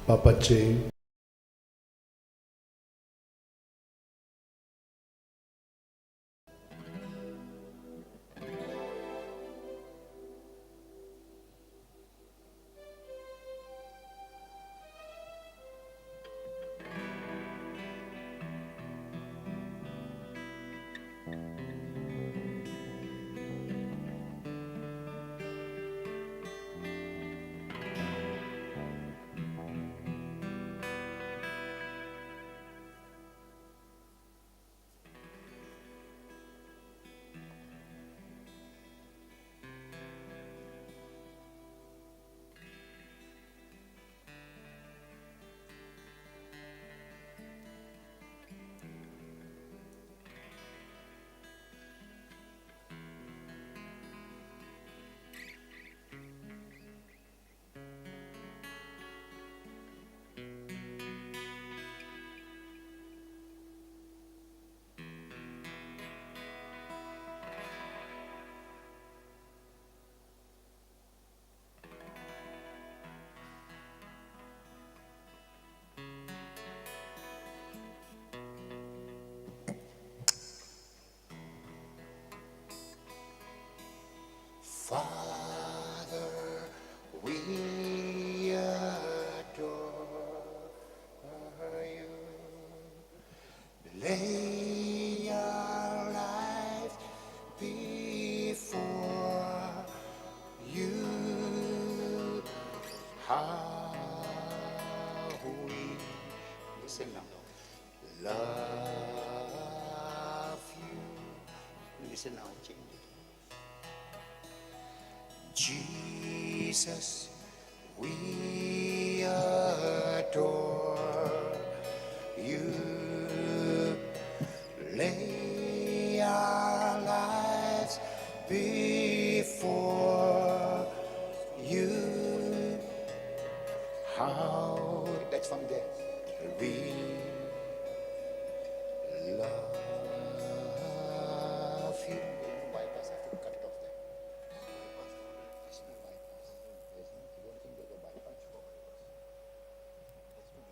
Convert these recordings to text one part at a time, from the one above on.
Papache. Father, we adore you. Lay our life before you. How we, listen now, love you. Listen now, change it. Jesus, we adore you. Lay our lives before you. How, that's from there. We love you. Bypass, I have to cut it off there. There's no bypass. There's no, you don't think there's a bypass? Let's do it.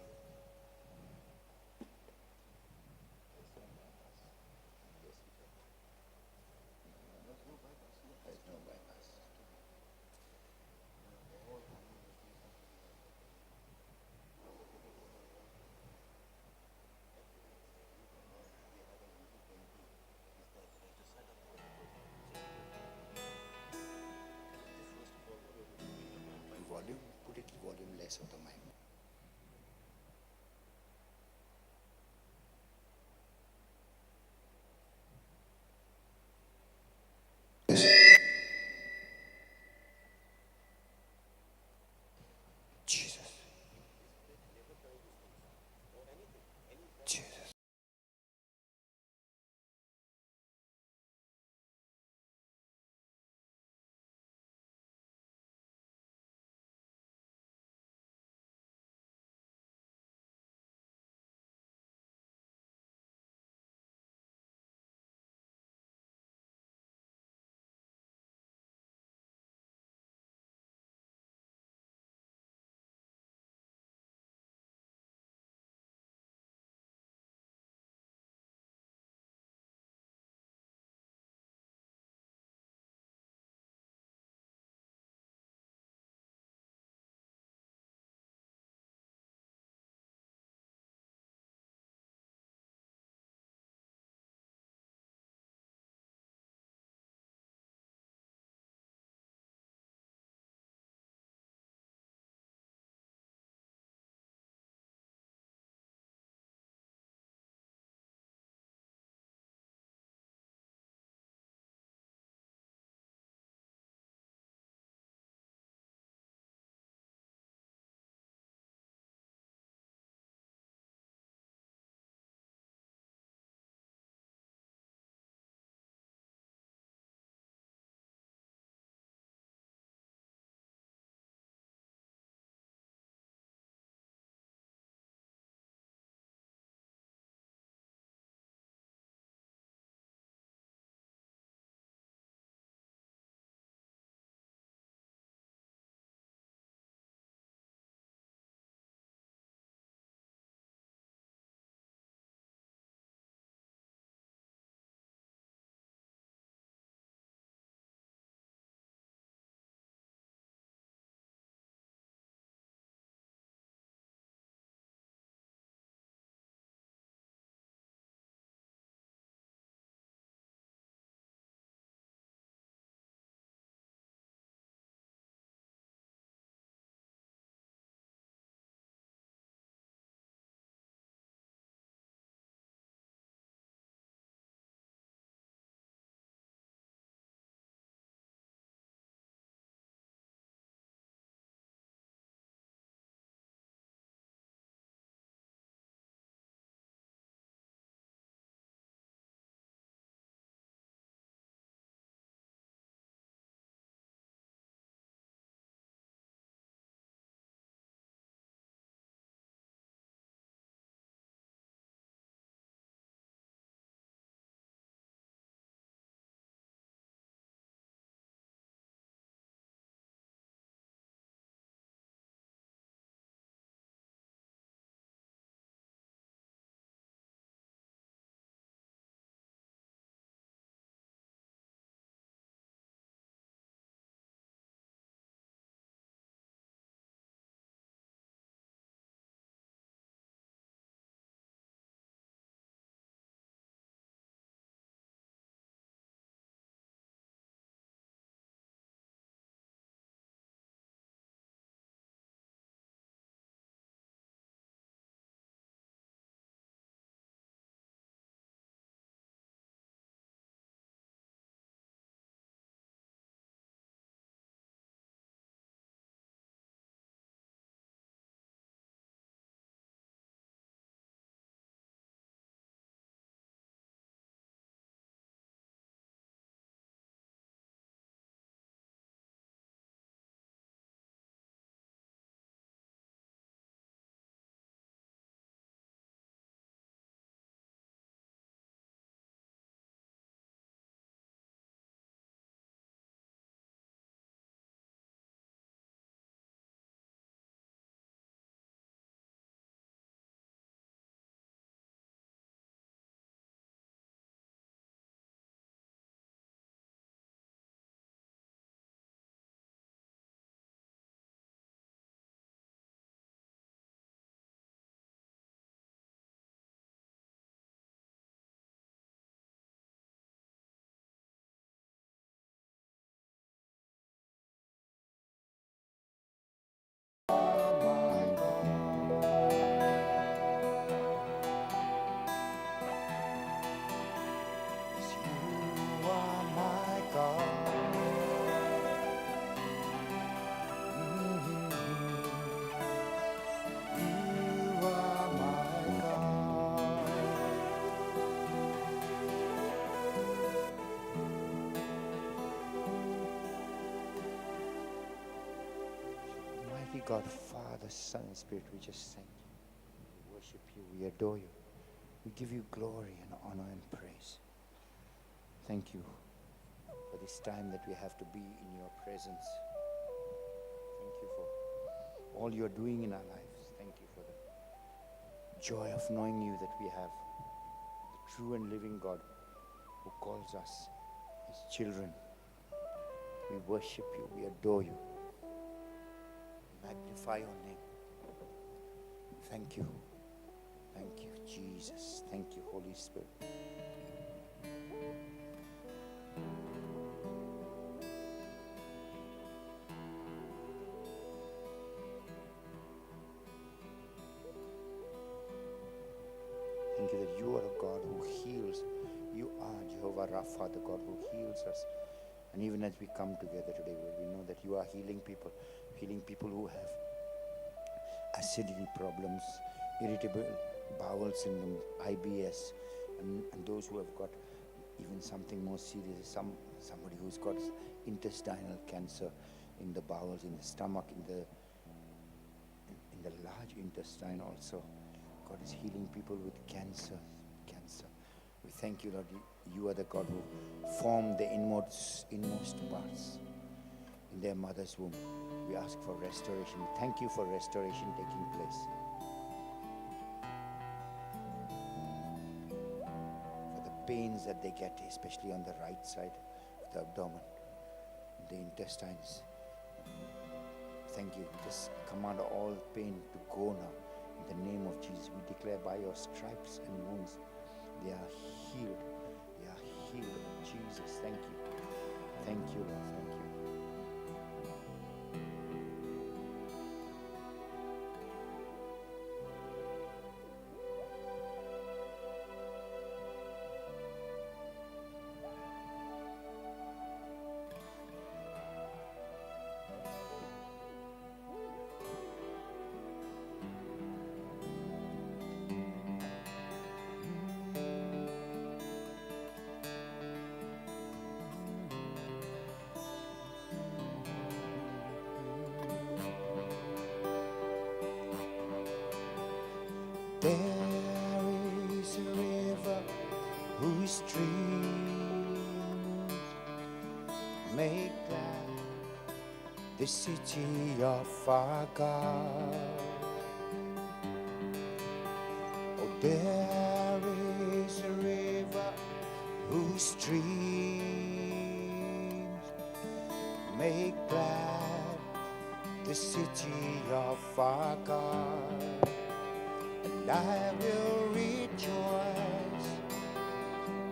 God, Father, Son, and Spirit, we just thank you. We worship you. We adore you. We give you glory and honor and praise. Thank you for this time that we have to be in your presence. Thank you for all you're doing in our lives. Thank you for the joy of knowing you, that we have the true and living God who calls us his children. We worship you. We adore you. Magnify your name. Thank you. Thank you, Jesus. Thank you, Holy Spirit. Thank you that you are a God who heals. You are Jehovah Rapha, the God who heals us. And even as we come together today, we know that you are healing people who have acidity problems, irritable bowel syndrome, IBS, and those who have got even something more serious, somebody who's got intestinal cancer in the bowels, in the stomach, in the large intestine also. God is healing people with cancer. We thank you, Lord. You are the God who formed the inmost parts in their mother's womb. We ask for restoration. Thank you for restoration taking place. For the pains that they get, especially on the right side of the abdomen, the intestines. Thank you. Just command all pain to go now. In the name of Jesus, we declare by your stripes and wounds, they are healed. They are healed. Jesus, thank you. Thank you, Lord. Thank you. There is a river whose streams make glad the city of our God. Oh, there is a river whose streams make glad the city of our God. And I will rejoice,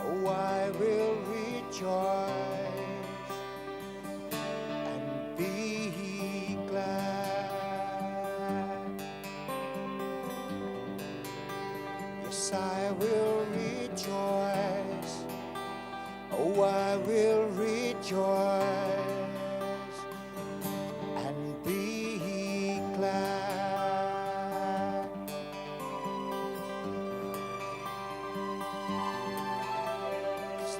oh, I will rejoice and be glad. Yes, I will rejoice, oh, I will rejoice and be glad.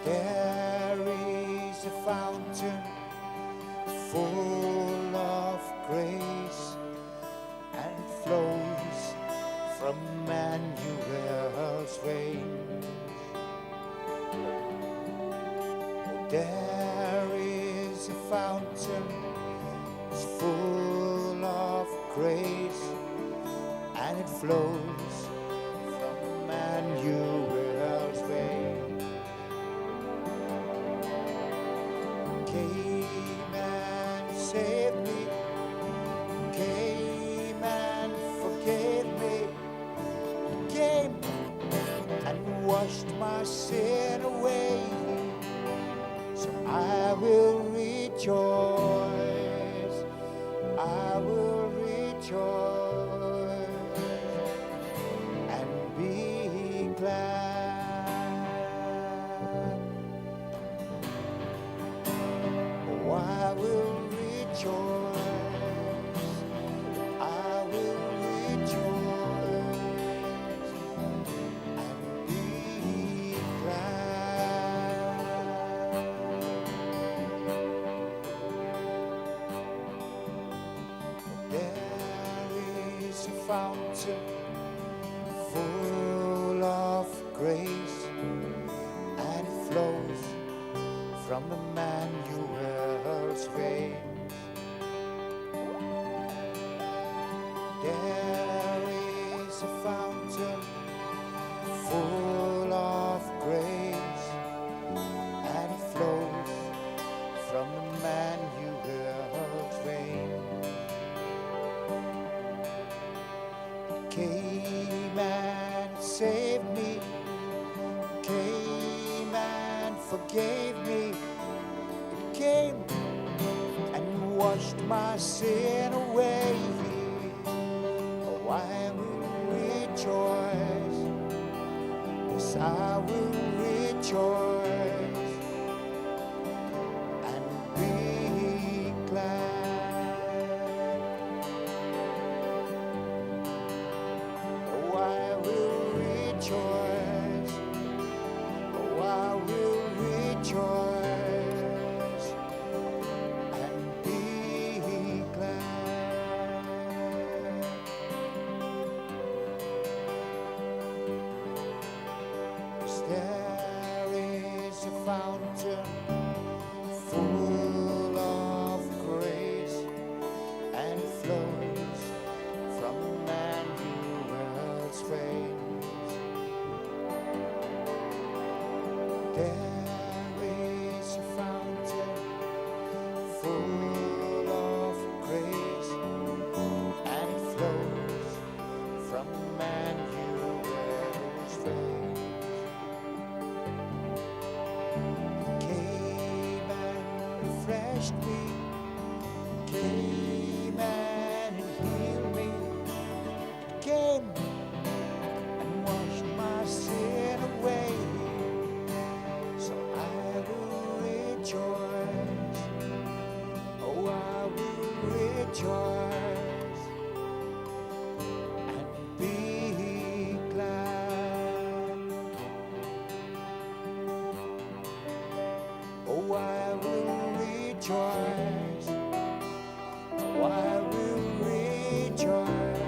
There is a fountain full of grace and flows from Emmanuel's veins. There is a fountain full of grace and it flows from Emmanuel's veins. Came and saved me, came and forgave me, came and washed my sin away. So I will rejoice, I will rejoice and be glad. I will rejoice, I will rejoice and be glad. There fountain full of grace, and it flows from Emmanuel's veins. There is a fountain full of grace, and it flows from Emmanuel's veins. It came and saved me, came and forgave me. It came and washed my sin away. Oh, I will rejoice, yes, I will rejoice and be glad. Oh, I will rejoice, oh, I will rejoice and be glad. 'Cause there is a fountain full of grace, and it flows from Emmanuel's veins. There is a fountain full of grace, and it flows from Emmanuel's veins. It came and refreshed me, came and it healed me. It came and washed my sin away. So I will rejoice, oh, I will rejoice and be glad. Oh, I will rejoice, oh, I will rejoice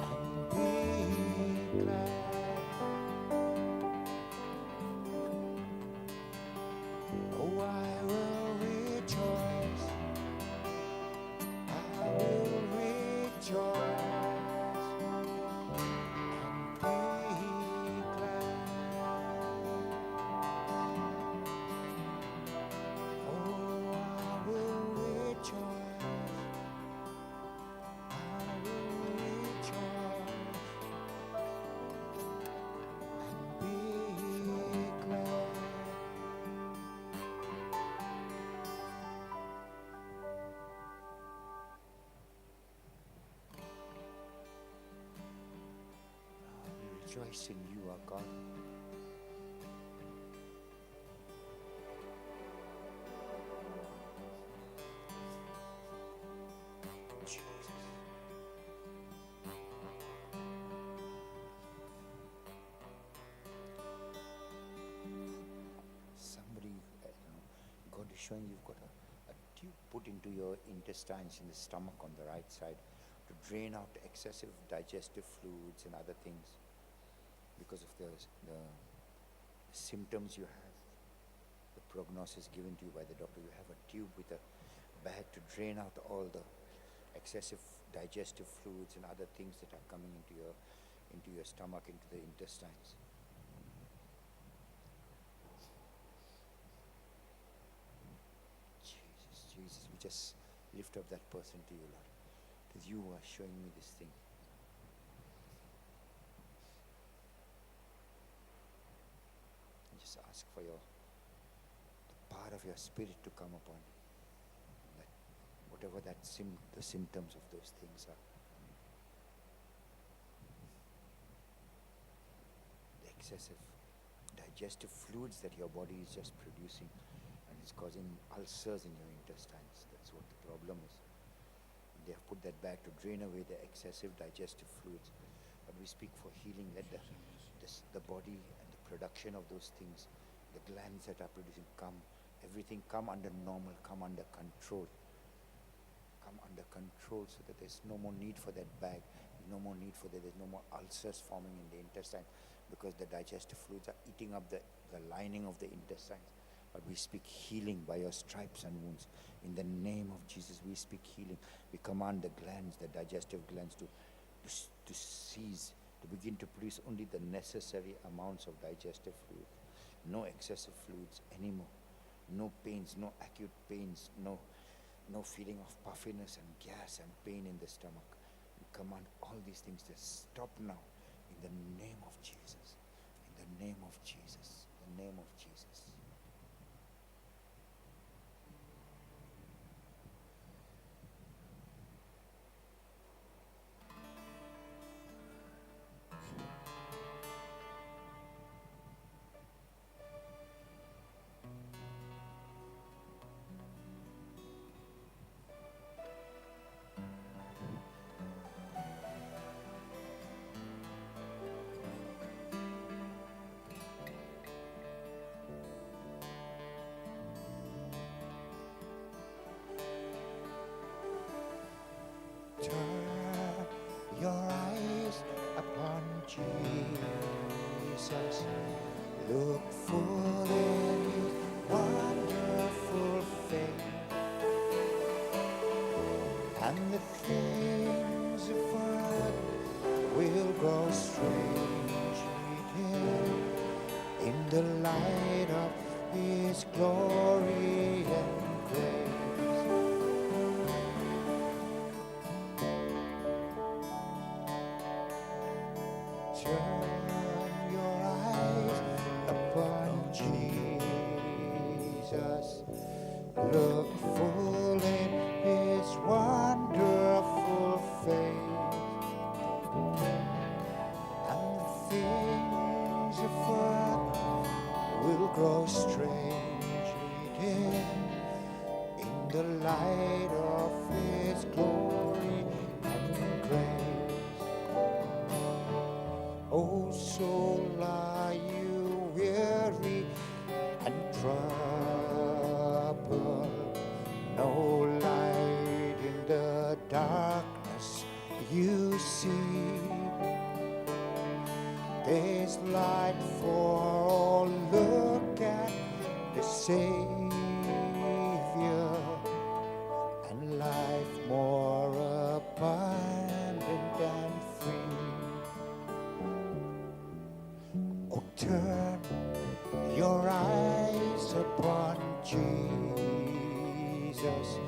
and be glad. Oh, I will rejoice, I will rejoice and be glad. Oh, I will rejoice, I will rejoice and be glad. We rejoice in you, our God. Jesus. Somebody, God is showing you've got a tube put into your intestines in the stomach on the right side to drain out excessive digestive fluids and other things because of the symptoms you have. The prognosis given to you by the doctor, you have a tube with a bag to drain out all the excessive digestive fluids and other things that are coming into your stomach, into the intestines. Jesus, we just lift up that person to you, Lord. Because you are showing me this thing. And just ask for the power of your spirit to come upon you. That whatever the symptoms of those things are. The excessive digestive fluids that your body is just producing, and it's causing ulcers in your intestines. That's what the problem is. And they have put that back to drain away the excessive digestive fluids. But we speak for healing. Let the body and the production of those things, the glands that are producing, everything come under normal, come under control. come under control so that there's no more need for that bag, no more need for that, there's no more ulcers forming in the intestine because the digestive fluids are eating up the lining of the intestines. But we speak healing by your stripes and wounds. In the name of Jesus, we speak healing. We command the glands, the digestive glands to cease, to begin to produce only the necessary amounts of digestive fluid. No excessive fluids anymore. No pains, no acute pains, no feeling of puffiness and gas and pain in the stomach. We command all these things to stop now in the name of Jesus. In the name of Jesus. In the name of Jesus. Turn your eyes upon Jesus. Look full in His wonderful face, and the things of earth will grow strangely dim in the light of His glory and grace. Turn your eyes upon Jesus. Look full in His wonderful face, and the things of earth will grow strangely dim in the light of His glory and grace. Oh, soul, are you weary and troubled? No light in the darkness you see. There's light for all. Look at the Savior, and life more abundant and free. Oh, turn your eyes upon Jesus.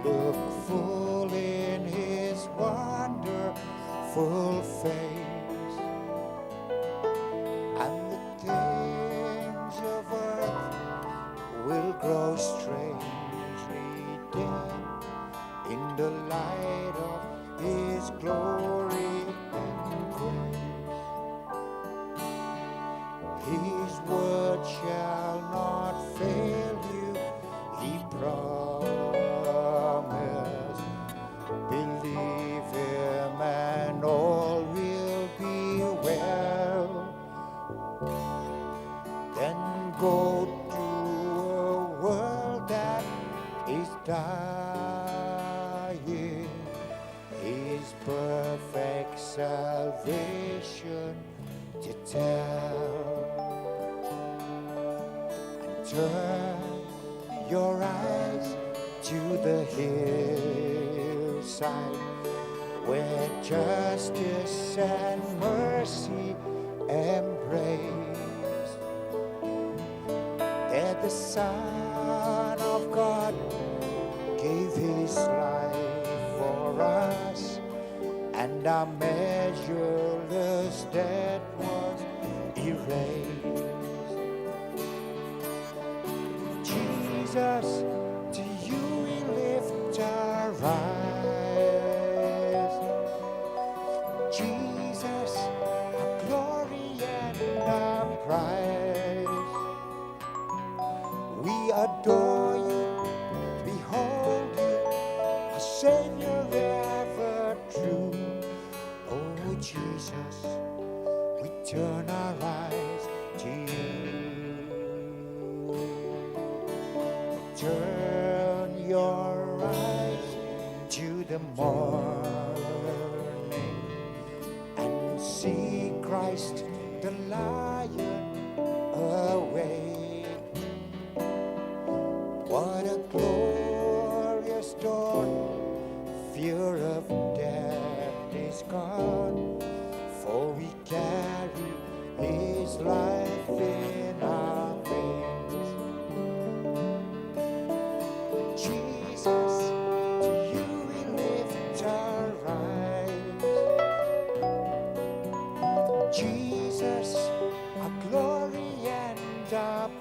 Look full in His wonderful face, and the things of earth will grow strangely dim in the light of His glory and grace. His word shall not fail you, He promised. Believe Him and all will be well. Then go to a world that is dying, His perfect salvation to tell. And turn your eyes to the hillside, where justice and mercy embrace. There the Son of God gave His life for us, and our measureless debt was erased. Jesus, to you we lift our eyes. Jesus, our glory and our prize. We adore you, behold you, a Savior ever true. Oh, Jesus, we turn our eyes to you. Turn your eyes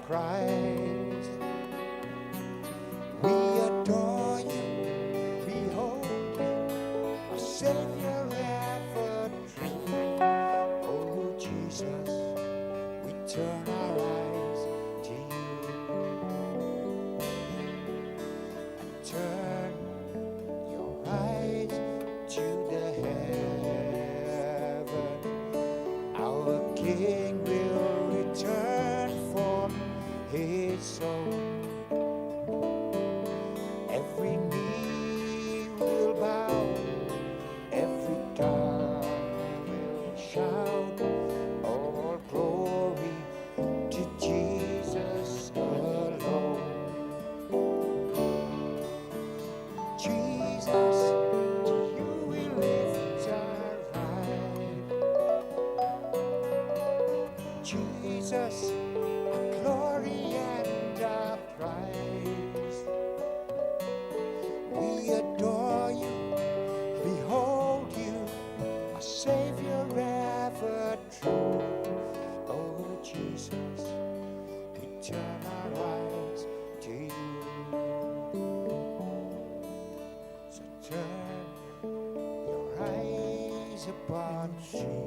Christ. We adore you, behold you, our Savior ever true. Oh Jesus, we turn our eyes to you. And turn your eyes to the heaven. Our King will return for his soul. Every knee will bow, every tongue will shout, all glory to Jesus alone. Jesus, to you we lift our eyes. Jesus, our glory and our prize. We adore you, behold you, our Savior ever true. Oh Jesus, we turn our eyes to you. So turn your eyes upon Jesus.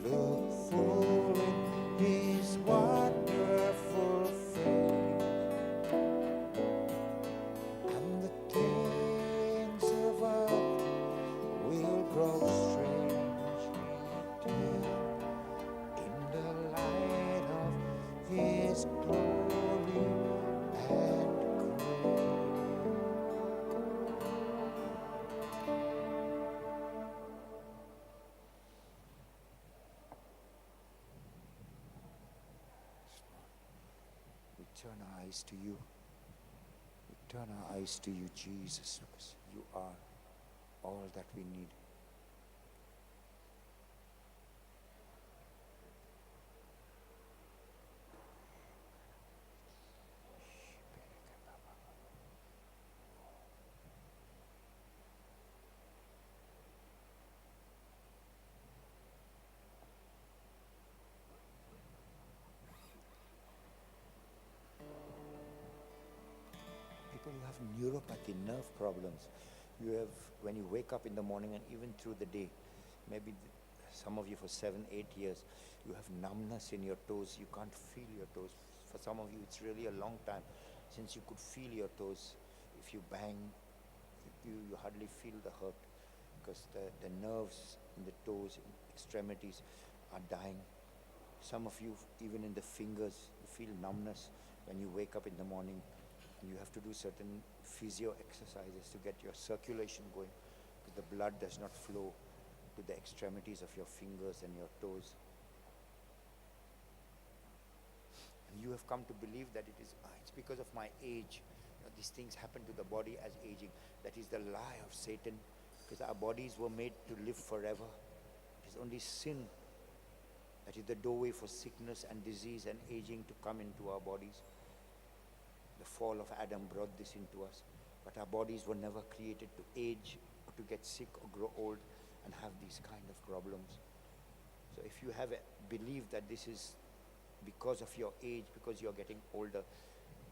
Look full in his wonderful face, and the things of earth will grow strangely dim in the light of his glory and grace. We turn our eyes to you. We turn our eyes to you, Jesus, because you are all that we need. People who have neuropathy, nerve problems, you have, when you wake up in the morning and even through the day, maybe some of you for 7, 8 years, you have numbness in your toes, you can't feel your toes. For some of you, it's really a long time since you could feel your toes. If you bang, you hardly feel the hurt because the nerves in the toes, in extremities are dying. Some of you, even in the fingers, you feel numbness when you wake up in the morning. And you have to do certain physio exercises to get your circulation going, because the blood does not flow to the extremities of your fingers and your toes. And you have come to believe that it's because of my age. These things happen to the body as aging. That is the lie of Satan, because our bodies were made to live forever. It is only sin that is the doorway for sickness and disease and aging to come into our bodies. The fall of Adam brought this into us, but our bodies were never created to age or to get sick or grow old and have these kind of problems. So if you have believed that this is because of your age, because you're getting older,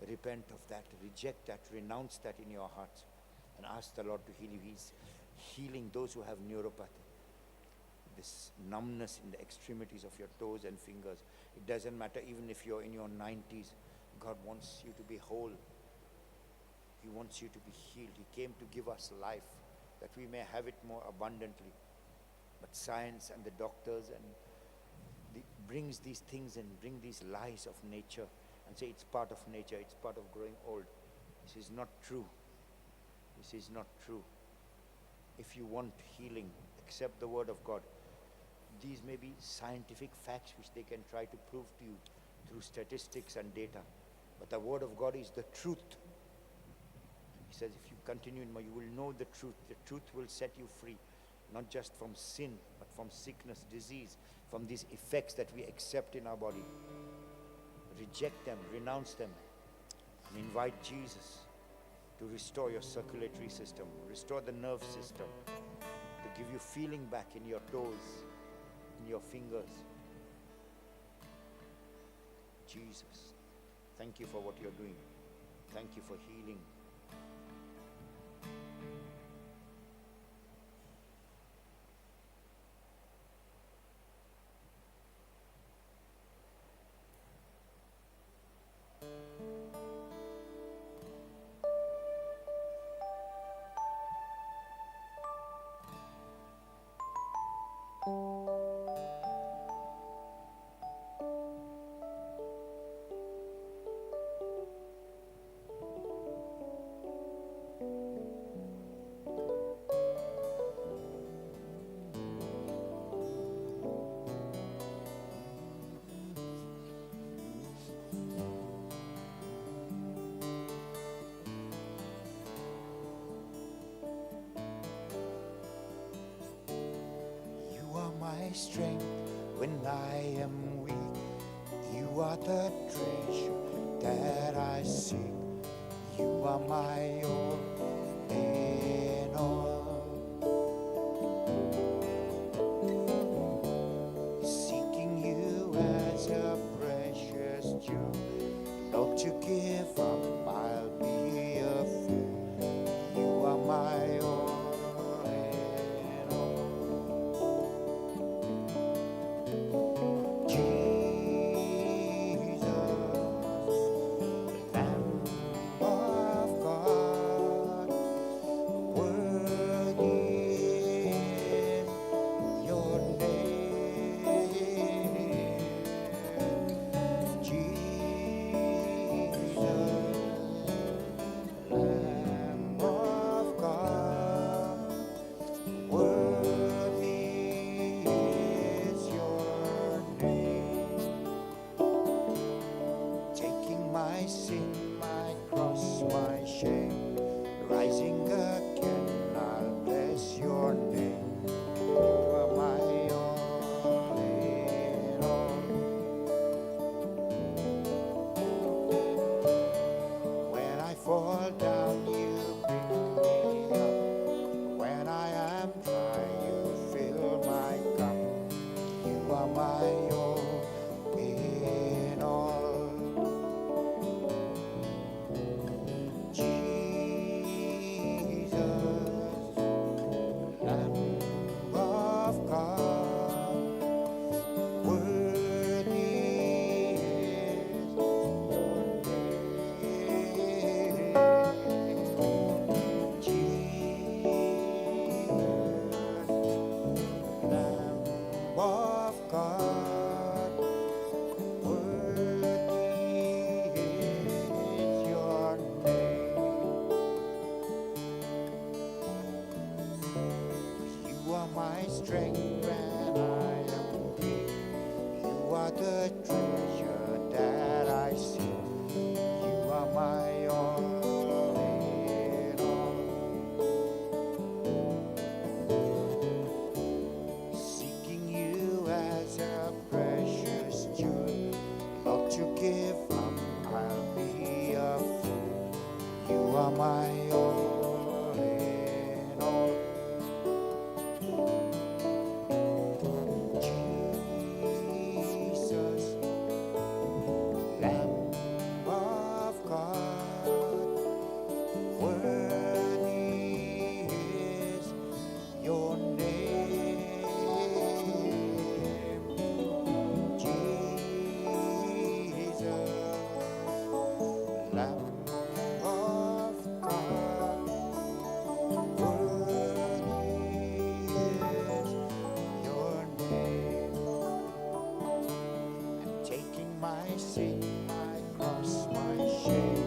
repent of that, reject that, renounce that in your hearts, and ask the Lord to heal you. He's healing those who have neuropathy, this numbness in the extremities of your toes and fingers. It doesn't matter even if you're in your 90s. God wants you to be whole. He wants you to be healed. He came to give us life, that we may have it more abundantly. But science and the doctors brings these things and bring these lies of nature and say it's part of nature, it's part of growing old. This is not true. This is not true. If you want healing, accept the word of God. These may be scientific facts which they can try to prove to you through statistics and data. But the word of God is the truth. He says, if you continue in you will know the truth. The truth will set you free, not just from sin, but from sickness, disease, from these effects that we accept in our body. Reject them, renounce them, and invite Jesus to restore your circulatory system, restore the nerve system, to give you feeling back in your toes, in your fingers. Jesus. Thank you for what you're doing. Thank you for healing. My strength when I am weak, you are the treasure that I seek. You are my all in all. Seeking you as a precious jewel, Lord, to give up, I'll be a fool. You are my all. My sin, my cross, my shame, rising again, I'll bless your name. You are my all in all. When I fall down, you pick me up. When I am dry, you fill my cup. You are my all in all. My strength when I am weak, you are the treasure that I seek. You are my all in all. Seeking you as a precious jewel, Lord, to give up, I'll be a fool. You are my all in all. My sin, my cross, my shame,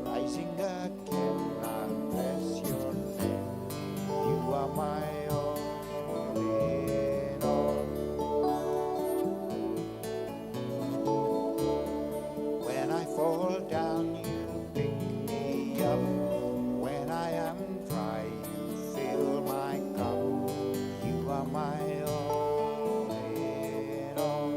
rising again, I'll bless your name. You are my all in all. When I fall down, you pick me up. When I am dry, you fill my cup. You are my all in all.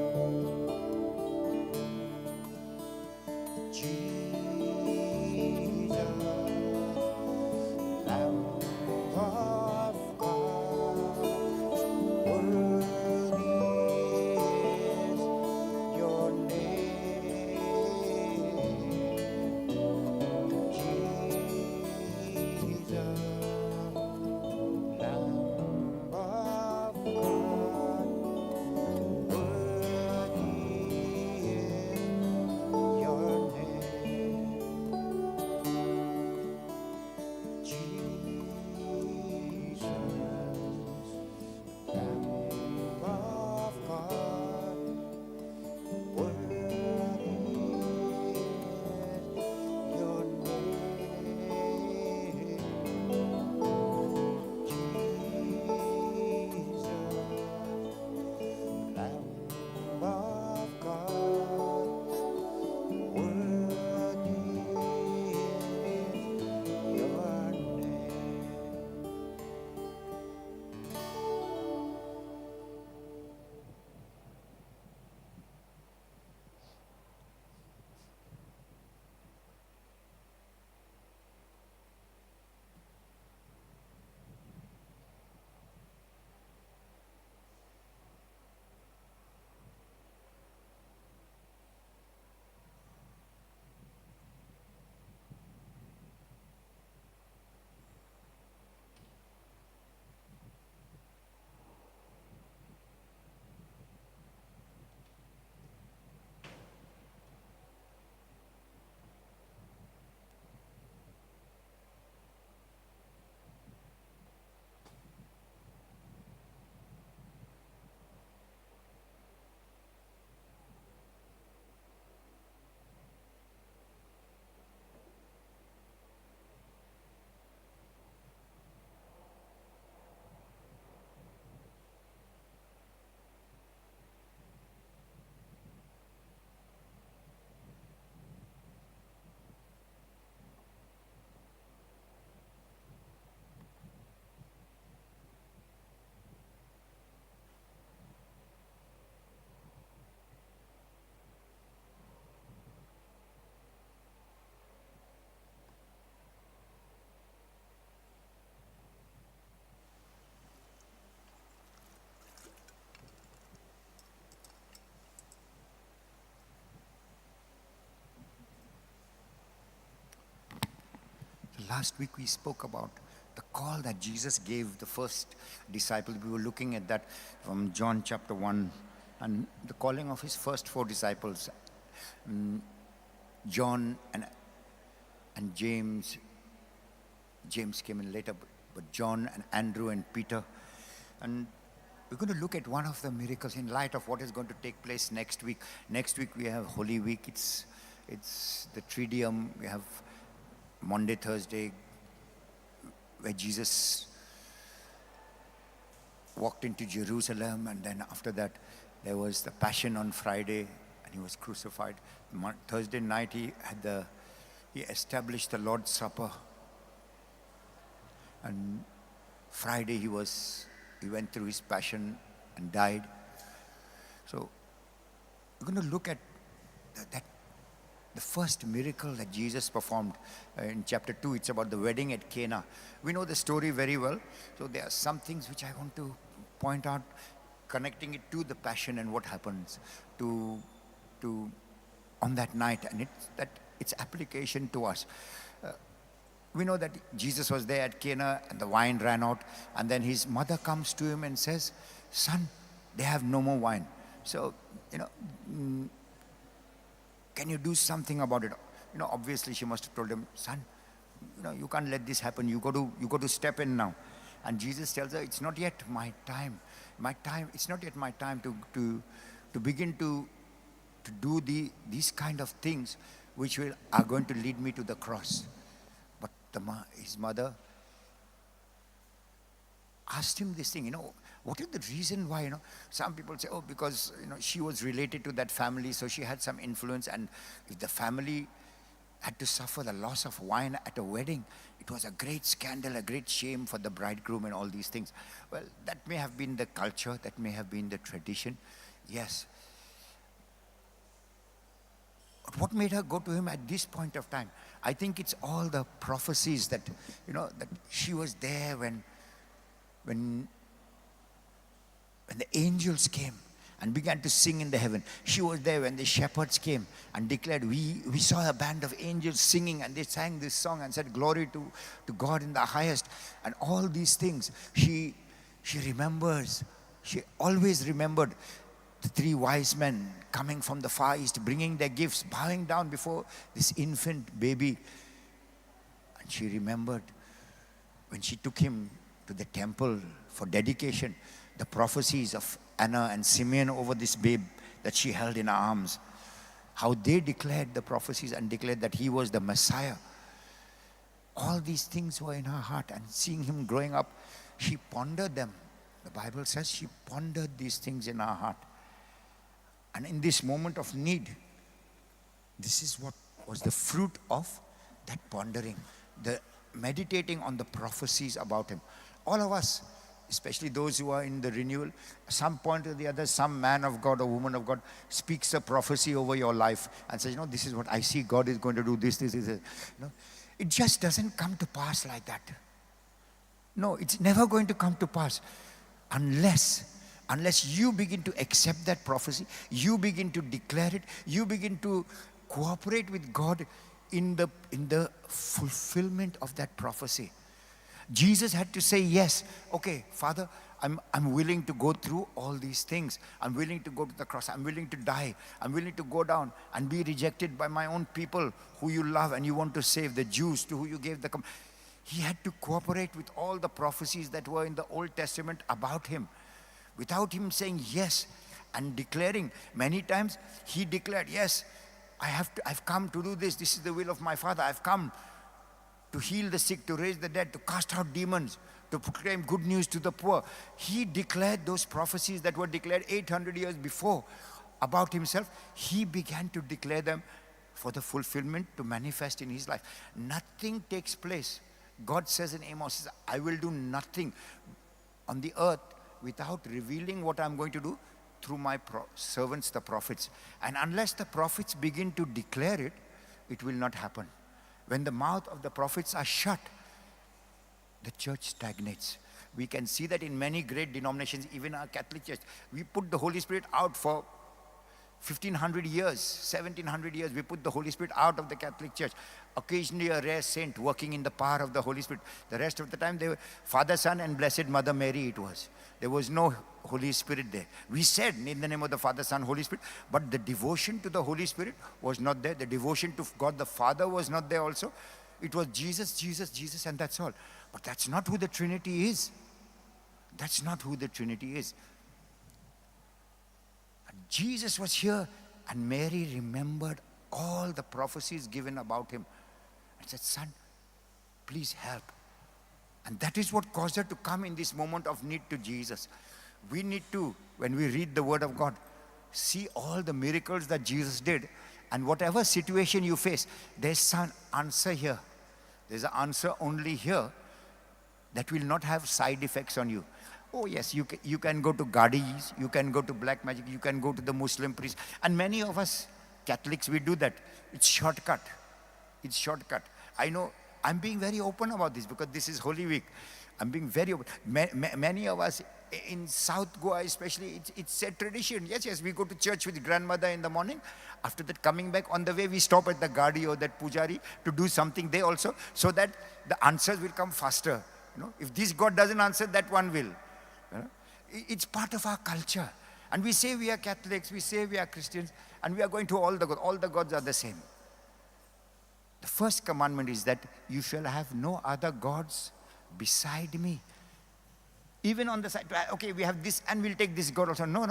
last week we spoke about the call that Jesus gave the first disciples. We were looking at that from John chapter 1, and the calling of his first 4 disciples, John and James. James came in later, but John and Andrew and Peter. And we're going to look at one of the miracles in light of what is going to take place next week. Next week we have Holy Week. It's the Triduum. We have Monday, Thursday, where Jesus walked into Jerusalem, and then after that there was the Passion on Friday, and he was crucified. Thursday night he established the Lord's Supper, and Friday he went through his passion and died. So we're going to look at the first miracle that Jesus performed in chapter 2. It's about the wedding at Cana. We know the story very well. So there are some things which I want to point out, connecting it to the passion and what happens to on that night, and its application to us. We know that Jesus was there at Cana and the wine ran out, and then his mother comes to him and says, "Son, they have no more wine. So, can you do something about it?" Obviously she must have told him, "Son, you can't let this happen. You got to step in now." And Jesus tells her, "It's not yet my time. It's not yet my time to begin to do these kind of things which are going to lead me to the cross." But his mother asked him this thing, what is the reason why, some people say, because, she was related to that family, so she had some influence, and if the family had to suffer the loss of wine at a wedding, it was a great scandal, a great shame for the bridegroom and all these things. Well, that may have been the culture, that may have been the tradition, yes. But what made her go to him at this point of time? I think it's all the prophecies that, that she was there when the angels came and began to sing in the heaven. She was there when the shepherds came and declared, we saw a band of angels singing, and they sang this song and said, "Glory to God in the highest." And all these things, she remembers, she always remembered the 3 wise men coming from the far east, bringing their gifts, bowing down before this infant baby. And she remembered when she took him to the temple for dedication, the prophecies of Anna and Simeon over this babe that she held in her arms, how they declared the prophecies and declared that he was the Messiah. All these things were in her heart, and seeing him growing up, she pondered them. The Bible says she pondered these things in her heart. And in this moment of need, this is what was the fruit of that pondering, the meditating on the prophecies about him. All of us, especially those who are in the renewal, some point or the other, some man of God or woman of God speaks a prophecy over your life and says, this is what I see, God is going to do this. It just doesn't come to pass like that. No, it's never going to come to pass unless you begin to accept that prophecy, you begin to declare it, you begin to cooperate with God in the fulfillment of that prophecy. Jesus had to say, yes, okay, Father, I'm willing to go through all these things. I'm willing to go to the cross. I'm willing to die. I'm willing to go down and be rejected by my own people who you love and you want to save, the Jews to who you gave the command. He had to cooperate with all the prophecies that were in the Old Testament about him. Without him saying yes and declaring, many times he declared, yes, I've come to do this. This is the will of my Father. I've come to heal the sick, to raise the dead, to cast out demons, to proclaim good news to the poor. He declared those prophecies that were declared 800 years before about himself. He began to declare them for the fulfillment to manifest in his life. Nothing takes place. God says in Amos, I will do nothing on the earth without revealing what I'm going to do through my servants, the prophets. And unless the prophets begin to declare it, it will not happen. When the mouth of the prophets are shut, the church stagnates. We can see that in many great denominations, even our Catholic Church. We put the Holy Spirit out for 1500 years, 1700 years, we put the Holy Spirit out of the Catholic Church. Occasionally a rare saint working in the power of the Holy Spirit. The rest of the time, they were Father, Son, and Blessed Mother Mary it was. There was no Holy Spirit there. We said in the name of the Father, Son, Holy Spirit, but the devotion to the Holy Spirit was not there. The devotion to God the Father was not there also. It was Jesus, Jesus, Jesus, and that's all. But that's not who the Trinity is. That's not who the Trinity is. Jesus was here, and Mary remembered all the prophecies given about him and said, Son, please help. And that is what caused her to come in this moment of need to Jesus. We need to, when we read the Word of God, see all the miracles that Jesus did, and whatever situation you face, there's some answer here. There's an answer only here that will not have side effects on you. Oh yes, you can go to Gadis, you can go to black magic, you can go to the Muslim priest. And many of us Catholics, we do that. It's shortcut. It's shortcut. I know, I'm being very open about this because this is Holy Week. I'm being very open. Many of us in South Goa especially, it's a tradition. Yes, we go to church with grandmother in the morning. After that, coming back on the way, we stop at the Gadi or that Pujari to do something there also, so that the answers will come faster. You know, if this God doesn't answer, that one will. It's part of our culture. And we say we are Catholics, we say we are Christians, and we are going to all the gods. All the gods are the same. The first commandment is that you shall have no other gods beside me. Even on the side, okay, we have this and we'll take this God also. No.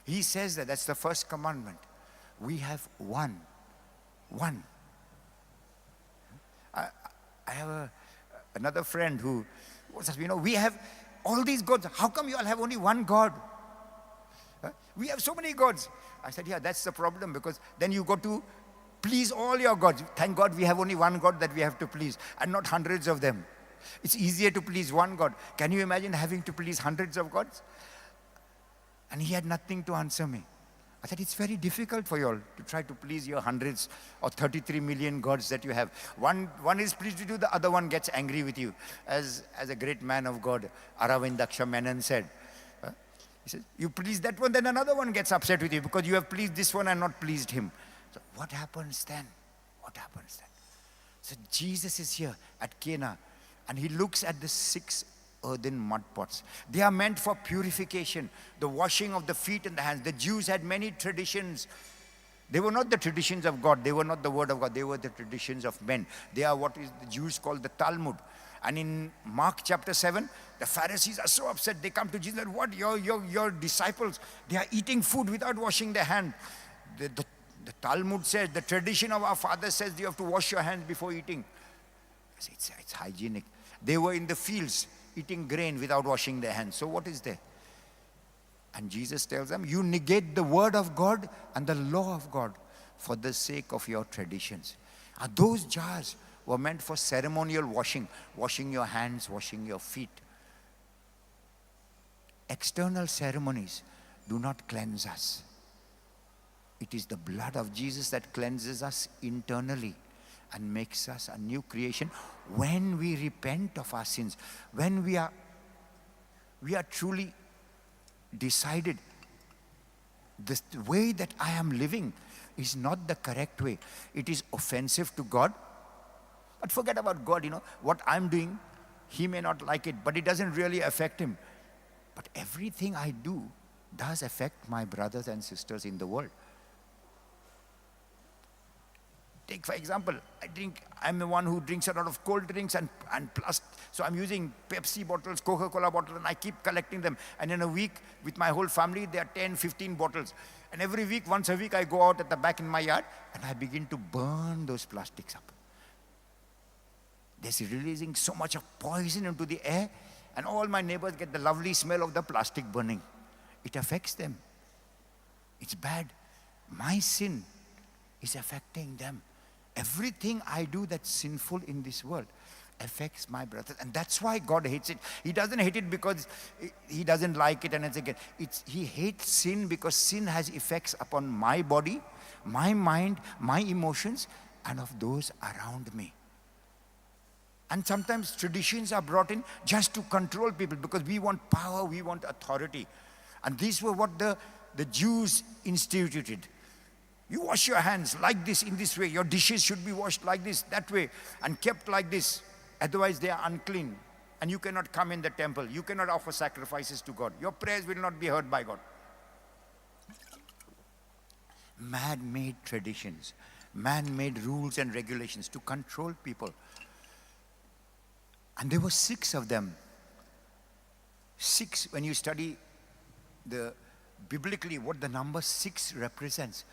He says that, that's the first commandment. We have one. One. I have another friend who says, we have all these gods. How come you all have only one God? We have so many gods. I said, yeah, that's the problem, because then you go to please all your gods. Thank God we have only one God that we have to please, and not hundreds of them. It's easier to please one God. Can you imagine having to please hundreds of gods? And he had nothing to answer me. I said, it's very difficult for you all to try to please your hundreds or 33 million gods that you have. One is pleased with you, the other one gets angry with you. As a great man of God, Aravind Daksha Menon said, he says, you please that one, then another one gets upset with you because you have pleased this one and not pleased him. So what happens then? What happens then? So Jesus is here at Cana, and he looks at the 6 earthen mud pots. They are meant for purification, the washing of the feet and the hands. The Jews had many traditions. They were not the traditions of God. They were not the word of God. They were the traditions of men. They are what is the Jews call the Talmud. And in Mark chapter 7, the Pharisees are so upset. They come to Jesus and what? Your disciples, they are eating food without washing their hand. The Talmud says, the tradition of our fathers says you have to wash your hands before eating. It's hygienic. They were in the fields eating grain without washing their hands. So what is there? And Jesus tells them, you negate the word of God and the law of God for the sake of your traditions. And those jars were meant for ceremonial washing, washing your hands, washing your feet. External ceremonies do not cleanse us. It is the blood of Jesus that cleanses us internally and makes us a new creation when we repent of our sins, when we are truly decided this way that I am living is not the correct way. It is offensive to God. But forget about God, what I'm doing, he may not like it, but it doesn't really affect him. But everything I do does affect my brothers and sisters in the world. Take for example, I'm the one who drinks a lot of cold drinks and plus, so I'm using Pepsi bottles, Coca-Cola bottles, and I keep collecting them. And in a week, with my whole family, there are 10, 15 bottles. And every week, once a week, I go out at the back in my yard, and I begin to burn those plastics up. They're releasing so much of poison into the air, and all my neighbors get the lovely smell of the plastic burning. It affects them. It's bad. My sin is affecting them. Everything I do that's sinful in this world affects my brothers. And that's why God hates it. He doesn't hate it because he doesn't like it and it's again. He hates sin because sin has effects upon my body, my mind, my emotions, and of those around me. And sometimes traditions are brought in just to control people because we want power, we want authority. And these were what the the Jews instituted. You wash your hands like this, in this way. Your dishes should be washed like this, that way, and kept like this. Otherwise they are unclean. And you cannot come in the temple. You cannot offer sacrifices to God. Your prayers will not be heard by God. Man-made traditions, man-made rules and regulations to control people. And there were 6 of them. 6, when you study biblically what the number 6 represents,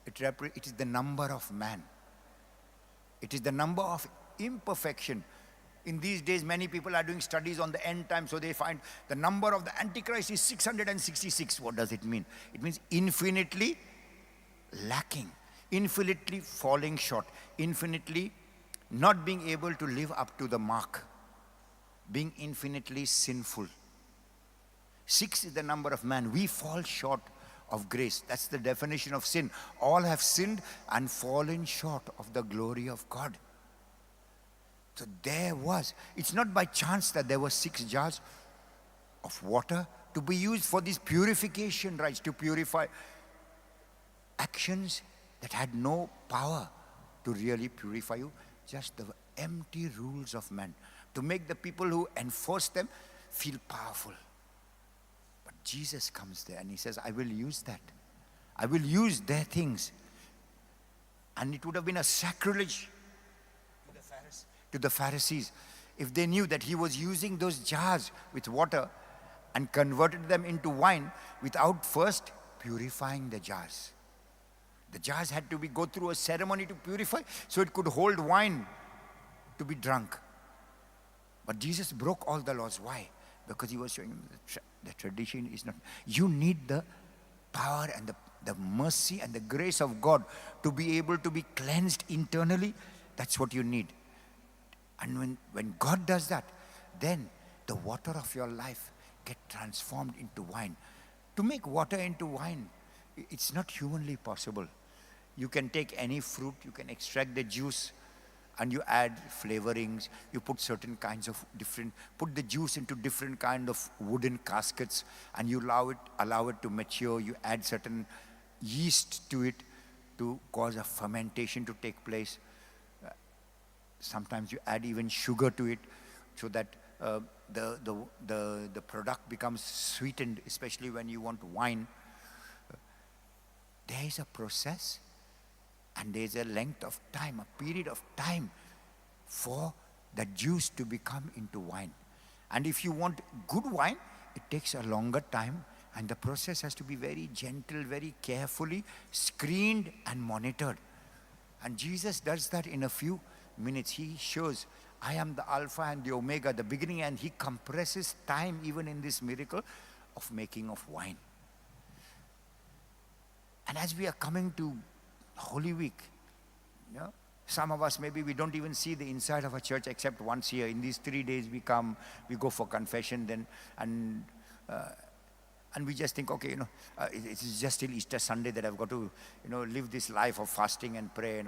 it is the number of man. It is the number of imperfection. In these days, many people are doing studies on the end time, so they find the number of the Antichrist is 666. What does it mean? It means infinitely lacking, infinitely falling short, infinitely not being able to live up to the mark, being infinitely sinful. 6 is the number of man. We fall short of grace. That's the definition of sin. All have sinned and fallen short of the glory of God. So it's not by chance that there were 6 jars of water to be used for these purification rites, to purify actions that had no power to really purify you, just the empty rules of man, to make the people who enforce them feel powerful. But Jesus comes there and he says, I will use that. I will use their things. And it would have been a sacrilege to the Pharisees if they knew that he was using those jars with water and converted them into wine without first purifying the jars. The jars had to go through a ceremony to purify so it could hold wine to be drunk. But Jesus broke all the laws. Why? Because he was showing them the tradition is not. You need the power and the mercy and the grace of God to be able to be cleansed internally. That's what you need. And when God does that, then the water of your life get transformed into wine. To make water into wine, it's not humanly possible. You can take any fruit, you can extract the juice, and you add flavorings. You put certain kinds of put the juice into different kind of wooden caskets, and you allow it to mature. You add certain yeast to it to cause a fermentation to take place. Sometimes you add even sugar to it so that the product becomes sweetened, especially when you want wine. There is a process and there is a length of time, a period of time for the juice to become into wine. And if you want good wine, it takes a longer time, and the process has to be very gentle, very carefully screened and monitored. And Jesus does that in a few minutes. He shows, I am the Alpha and the Omega, the beginning, and he compresses time even in this miracle of making of wine. And as we are coming to Holy Week, some of us, maybe we don't even see the inside of a church except once a year. In these 3 days we come, we go for confession, then and we just think, okay, it's just till Easter Sunday that I've got to, live this life of fasting and prayer.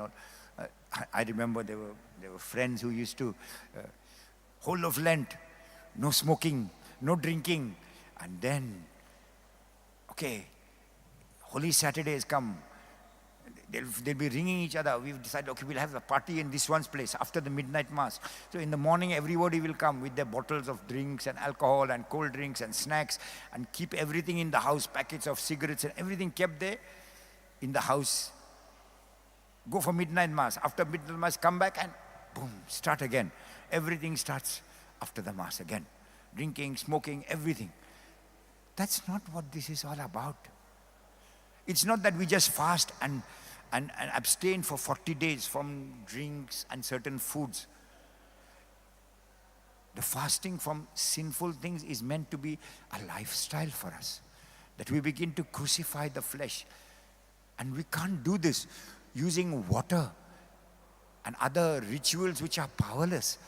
I remember there were friends who used to, whole of Lent, no smoking, no drinking, and then, okay, Holy Saturday has come. They'll be ringing each other. We've decided, okay, we'll have a party in this one's place after the midnight mass. So in the morning, everybody will come with their bottles of drinks and alcohol and cold drinks and snacks, and keep everything in the house, packets of cigarettes and everything kept there in the house. Go for midnight mass. After midnight mass, come back and boom, start again. Everything starts after the mass again. Drinking, smoking, everything. That's not what this is all about. It's not that we just fast and abstain for 40 days from drinks and certain foods. The fasting from sinful things is meant to be a lifestyle for us. That we begin to crucify the flesh. And we can't do this using water and other rituals which are powerless.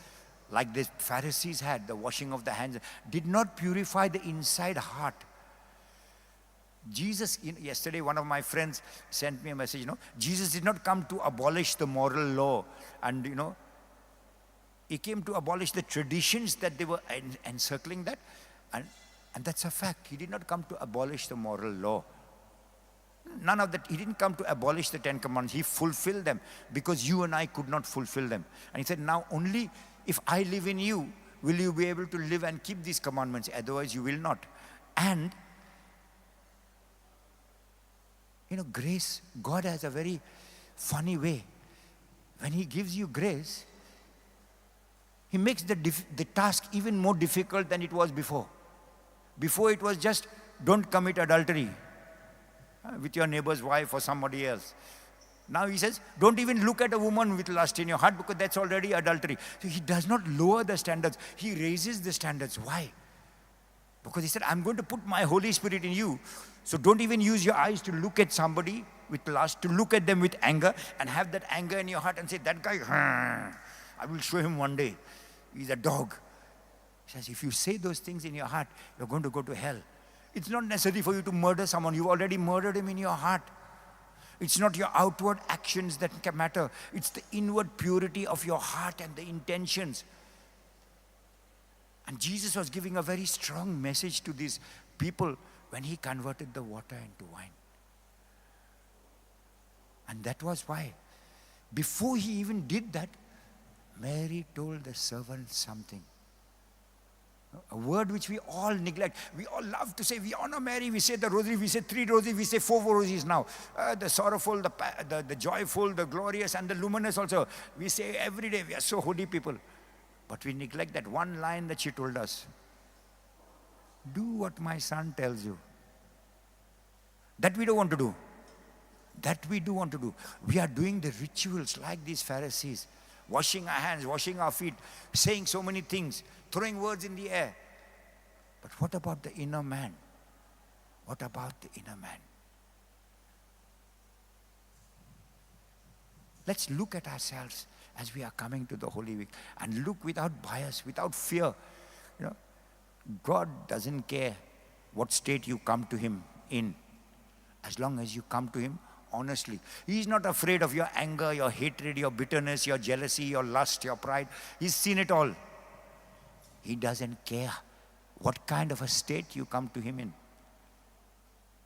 Like the Pharisees had, the washing of the hands, did not purify the inside heart. Jesus, yesterday one of my friends sent me a message, Jesus did not come to abolish the moral law and, he came to abolish the traditions that they were encircling that. And that's a fact. He did not come to abolish the moral law. none of that. He didn't come to abolish the 10 commandments. He fulfilled them because you and I could not fulfill them. And he said, now only if I live in you, will you be able to live and keep these commandments. Otherwise, you will not. And, grace, God has a very funny way. When he gives you grace, he makes the task even more difficult than it was before. Before it was just, don't commit adultery with your neighbor's wife or somebody else. Now he says, don't even look at a woman with lust in your heart because that's already adultery. So he does not lower the standards. He raises the standards. Why? Because he said, I'm going to put my Holy Spirit in you. So don't even use your eyes to look at somebody with lust, to look at them with anger and have that anger in your heart and say, that guy, I will show him one day. He's a dog. He says, if you say those things in your heart, you're going to go to hell. It's not necessary for you to murder someone. You've already murdered him in your heart. It's not your outward actions that can matter. It's the inward purity of your heart and the intentions. And Jesus was giving a very strong message to these people when he converted the water into wine. And that was why, before he even did that, Mary told the servant something. A word which we all neglect. We all love to say, we honor Mary, we say the rosary, we say 3 rosaries, we say 4 rosaries now. The sorrowful, the joyful, the glorious, and the luminous also. We say every day, we are so holy people. But we neglect that one line that she told us. Do what my son tells you. That we don't want to do. That we do want to do. We are doing the rituals like these Pharisees. Washing our hands, washing our feet, saying so many things, throwing words in the air. But what about the inner man? What about the inner man? Let's look at ourselves as we are coming to the Holy Week and look without bias, without fear. God doesn't care what state you come to him in, as long as you come to him honestly. He's not afraid of your anger, your hatred, your bitterness, your jealousy, your lust, your pride. He's seen it all. He doesn't care what kind of a state you come to him in.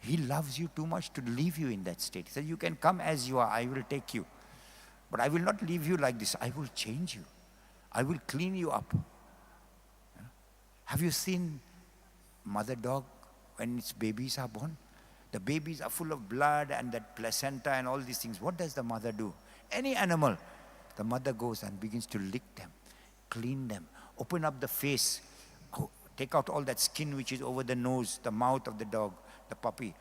He loves you too much to leave you in that state. He said, you can come as you are, I will take you. But I will not leave you like this. I will change you. I will clean you up. Have you seen mother dog when its babies are born? The babies are full of blood and that placenta and all these things. What does the mother do? Any animal, the mother goes and begins to lick them, clean them, open up the face, take out all that skin which is over the nose, the mouth of the dog, the puppy,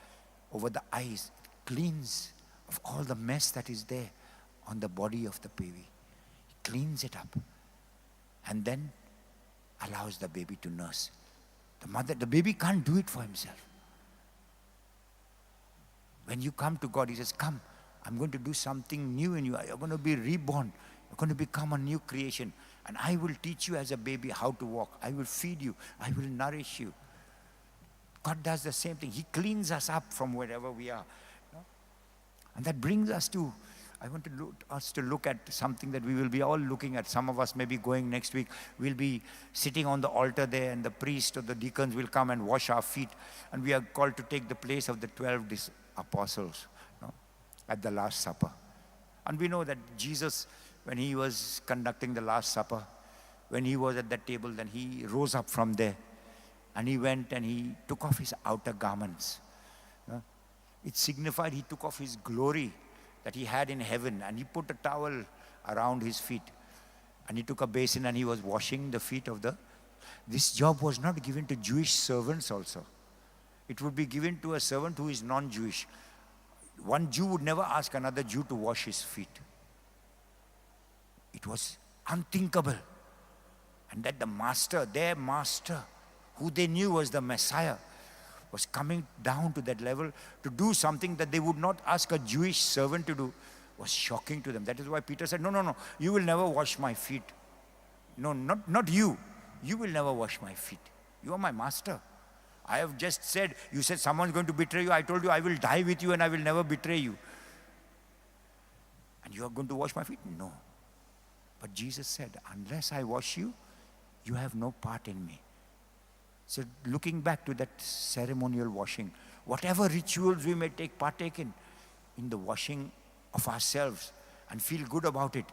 over the eyes, cleans of all the mess that is there on the body of the baby. He cleans it up and then allows the baby to nurse. The baby can't do it for himself. When you come to God, he says, come, I'm going to do something new in you. You're going to be reborn. You're going to become a new creation. And I will teach you as a baby how to walk. I will feed you. I will nourish you. God does the same thing. He cleans us up from wherever we are. And that brings us to, I want us to look at something that we will be all looking at. Some of us may be going next week. We'll be sitting on the altar there and the priest or the deacons will come and wash our feet. And we are called to take the place of the 12 apostles at the Last Supper. And we know that Jesus, when he was conducting the Last Supper, when he was at that table, then he rose up from there and he went and he took off his outer garments. It signified he took off his glory that he had in heaven and he put a towel around his feet and he took a basin and he was washing the feet of this job was not given to Jewish servants also. It would be given to a servant who is non-Jewish. One Jew would never ask another Jew to wash his feet. It was unthinkable. And that the master, their master, who they knew was the Messiah, was coming down to that level to do something that they would not ask a Jewish servant to do, was shocking to them. That is why Peter said, no, you will never wash my feet. No, not you. You will never wash my feet. You are my master. I have just said, you said someone's going to betray you. I told you I will die with you and I will never betray you. And you are going to wash my feet? No. But Jesus said, unless I wash you, you have no part in me. So looking back to that ceremonial washing whatever rituals we may partake in the washing of ourselves and feel good about it,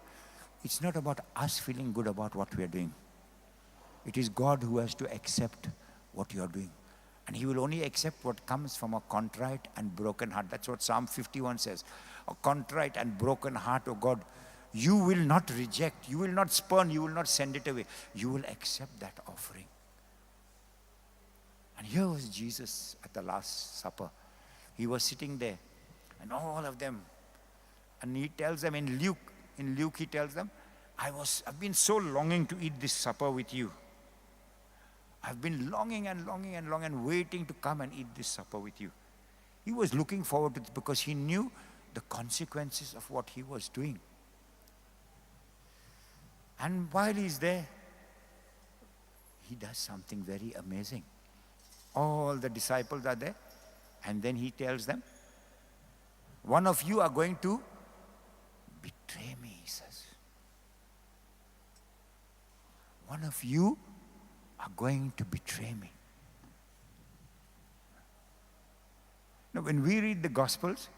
it's not about us feeling good about what we are doing. It is God who has to accept what you are doing. And He will only accept what comes from a contrite and broken heart. That's what Psalm 51 says. A contrite and broken heart, oh God, you will not reject, you will not spurn, you will not send it away. You will accept that offering. And here was Jesus at the Last Supper. He was sitting there, and all of them, and He tells them in Luke He tells them, I've been so longing to eat this supper with you. I've been longing and waiting to come and eat this supper with you. He was looking forward to it because He knew the consequences of what He was doing. And while He's there, He does something very amazing. All the disciples are there, and then He tells them, one of you are going to betray me, He says. One of you are going to betray me. Now, when we read the Gospels,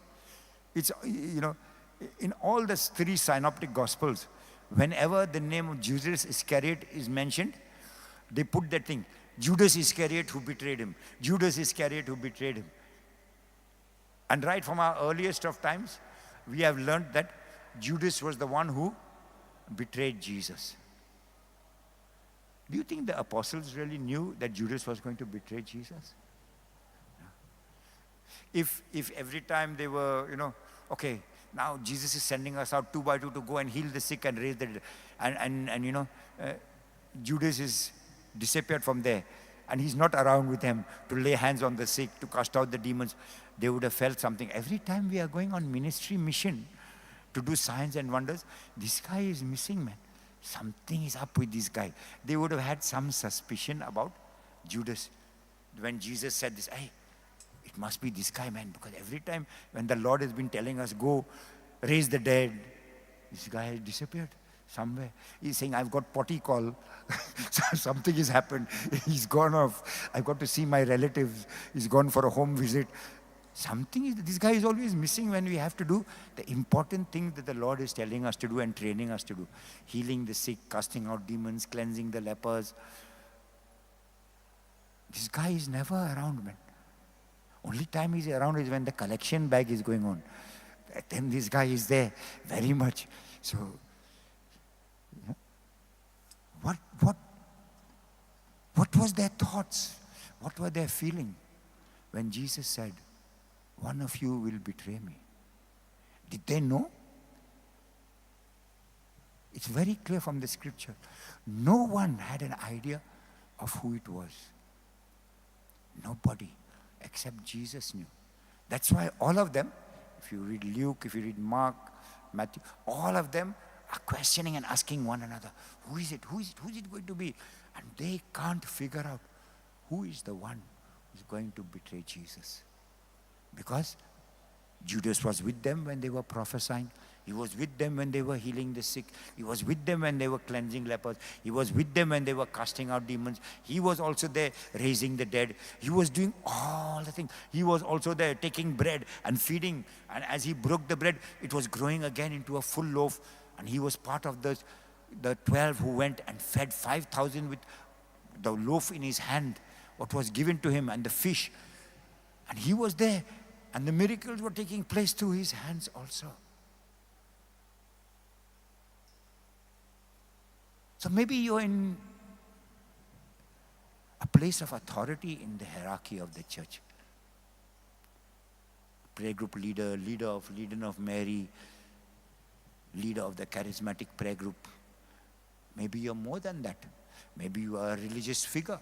it's, in all the 3 synoptic Gospels, whenever the name of Judas Iscariot is mentioned, they put that thing, Judas Iscariot who betrayed Him. Judas Iscariot who betrayed Him. And right from our earliest of times, we have learned that Judas was the one who betrayed Jesus. Do you think the apostles really knew that Judas was going to betray Jesus? If every time they were, okay, now Jesus is sending us out 2 by 2 to go and heal the sick and raise the dead, and Judas is disappeared from there, and he's not around with them to lay hands on the sick, to cast out the demons, they would have felt something. Every time we are going on ministry mission to do signs and wonders, this guy is missing, man. Something is up with this guy. They would have had some suspicion about Judas. When Jesus said this, hey, it must be this guy, man, because every time when the Lord has been telling us, go raise the dead, this guy has disappeared somewhere. He's saying, I've got potty call. Something has happened. He's gone off. I've got to see my relatives. He's gone for a home visit. This guy is always missing when we have to do the important thing that the Lord is telling us to do and training us to do. Healing the sick, casting out demons, cleansing the lepers. This guy is never around, man. Only time he's around is when the collection bag is going on. Then this guy is there very much. So, what was their thoughts? What were their feeling when Jesus said, one of you will betray me? Did they know? It's very clear from the scripture. No one had an idea of who it was. Nobody except Jesus knew. That's why all of them, if you read Luke, if you read Mark, Matthew, all of them are questioning and asking one another, who is it? Who is it? Who is it going to be? And they can't figure out who is the one who's going to betray Jesus. Because Judas was with them when they were prophesying. He was with them when they were healing the sick. He was with them when they were cleansing lepers. He was with them when they were casting out demons. He was also there raising the dead. He was doing all the things. He was also there taking bread and feeding. And as He broke the bread, it was growing again into a full loaf. And He was part of the 12 who went and fed 5,000 with the loaf in His hand, what was given to Him, and the fish. And He was there. And the miracles were taking place through His hands also. So maybe you're in a place of authority in the hierarchy of the church. Prayer group leader, leader of Mary, leader of the charismatic prayer group. Maybe you're more than that. Maybe you are a religious figure.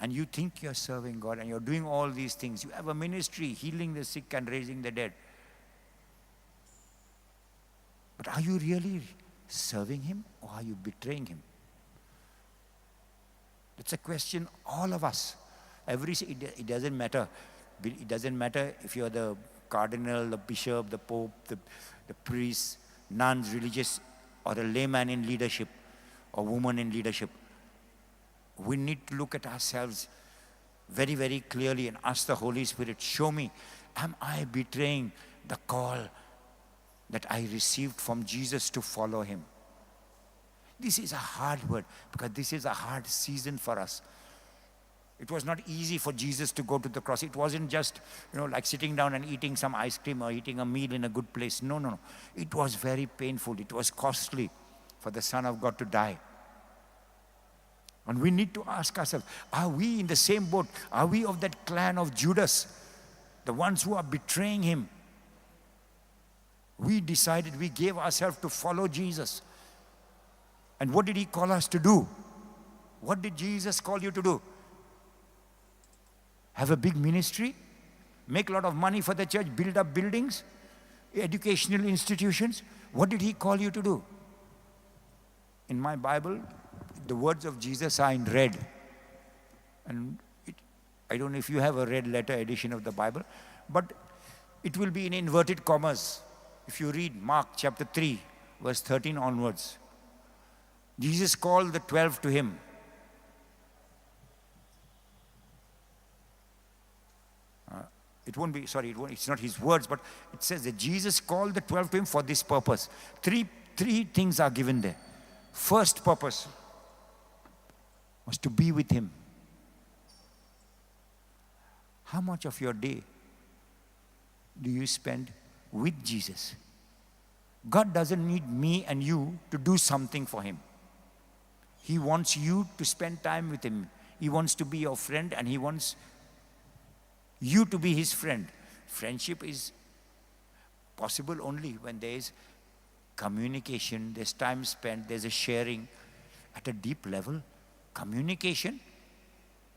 And you think you're serving God and you're doing all these things. You have a ministry, healing the sick and raising the dead. But are you really serving Him or are you betraying Him? That's a question all of us. It doesn't matter. It doesn't matter if you're the cardinal, the bishop, the pope, the priest, nuns, religious, or a layman in leadership, or woman in leadership. We need to look at ourselves very, very clearly and ask the Holy Spirit, show me, am I betraying the call that I received from Jesus to follow him? This is a hard word, because this is a hard season for us. It was not easy for Jesus to go to the cross. It wasn't just, like sitting down and eating some ice cream or eating a meal in a good place. No, no, no. It was very painful. It was costly for the Son of God to die. And we need to ask ourselves, are we in the same boat? Are we of that clan of Judas, the ones who are betraying him? We decided, we gave ourselves to follow Jesus. And what did he call us to do? What did Jesus call you to do? Have a big ministry? Make a lot of money for the church? Build up buildings? Educational institutions? What did he call you to do? In my Bible, the words of Jesus are in red. And I don't know if you have a red letter edition of the Bible, but it will be in inverted commas. If you read Mark chapter 3, verse 13 onwards. Jesus called the 12 to him. It's not his words, but it says that Jesus called the 12 to him for this purpose. Three things are given there. First purpose was to be with him. How much of your day do you spend with Jesus? God doesn't need me and you to do something for him. He wants you to spend time with him. He wants to be your friend, and he wants you to be his friend. Friendship is possible only when there is communication, there's time spent, there's a sharing at a deep level. Communication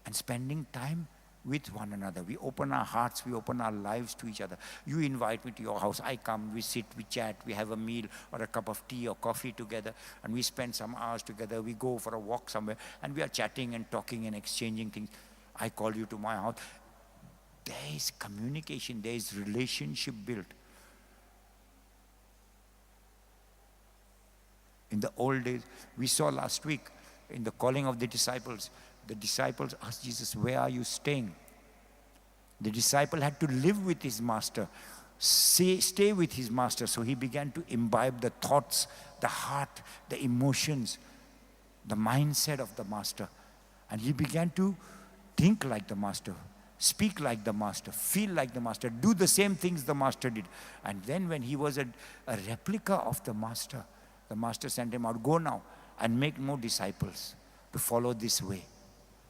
and spending time with one another. We open our hearts, we open our lives to each other. You invite me to your house, I come, we sit, we chat, we have a meal or a cup of tea or coffee together, and we spend some hours together. We go for a walk somewhere, and we are chatting and talking and exchanging things. I call you to my house. There is communication, there is relationship built. In the old days, we saw last week in the calling of the disciples asked Jesus, where are you staying? The disciple had to live with his master, stay with his master. So he began to imbibe the thoughts, the heart, the emotions, the mindset of the master. And he began to think like the master, speak like the master, feel like the master, do the same things the master did. And then when he was a replica of the master sent him out, go now and make more disciples to follow this way.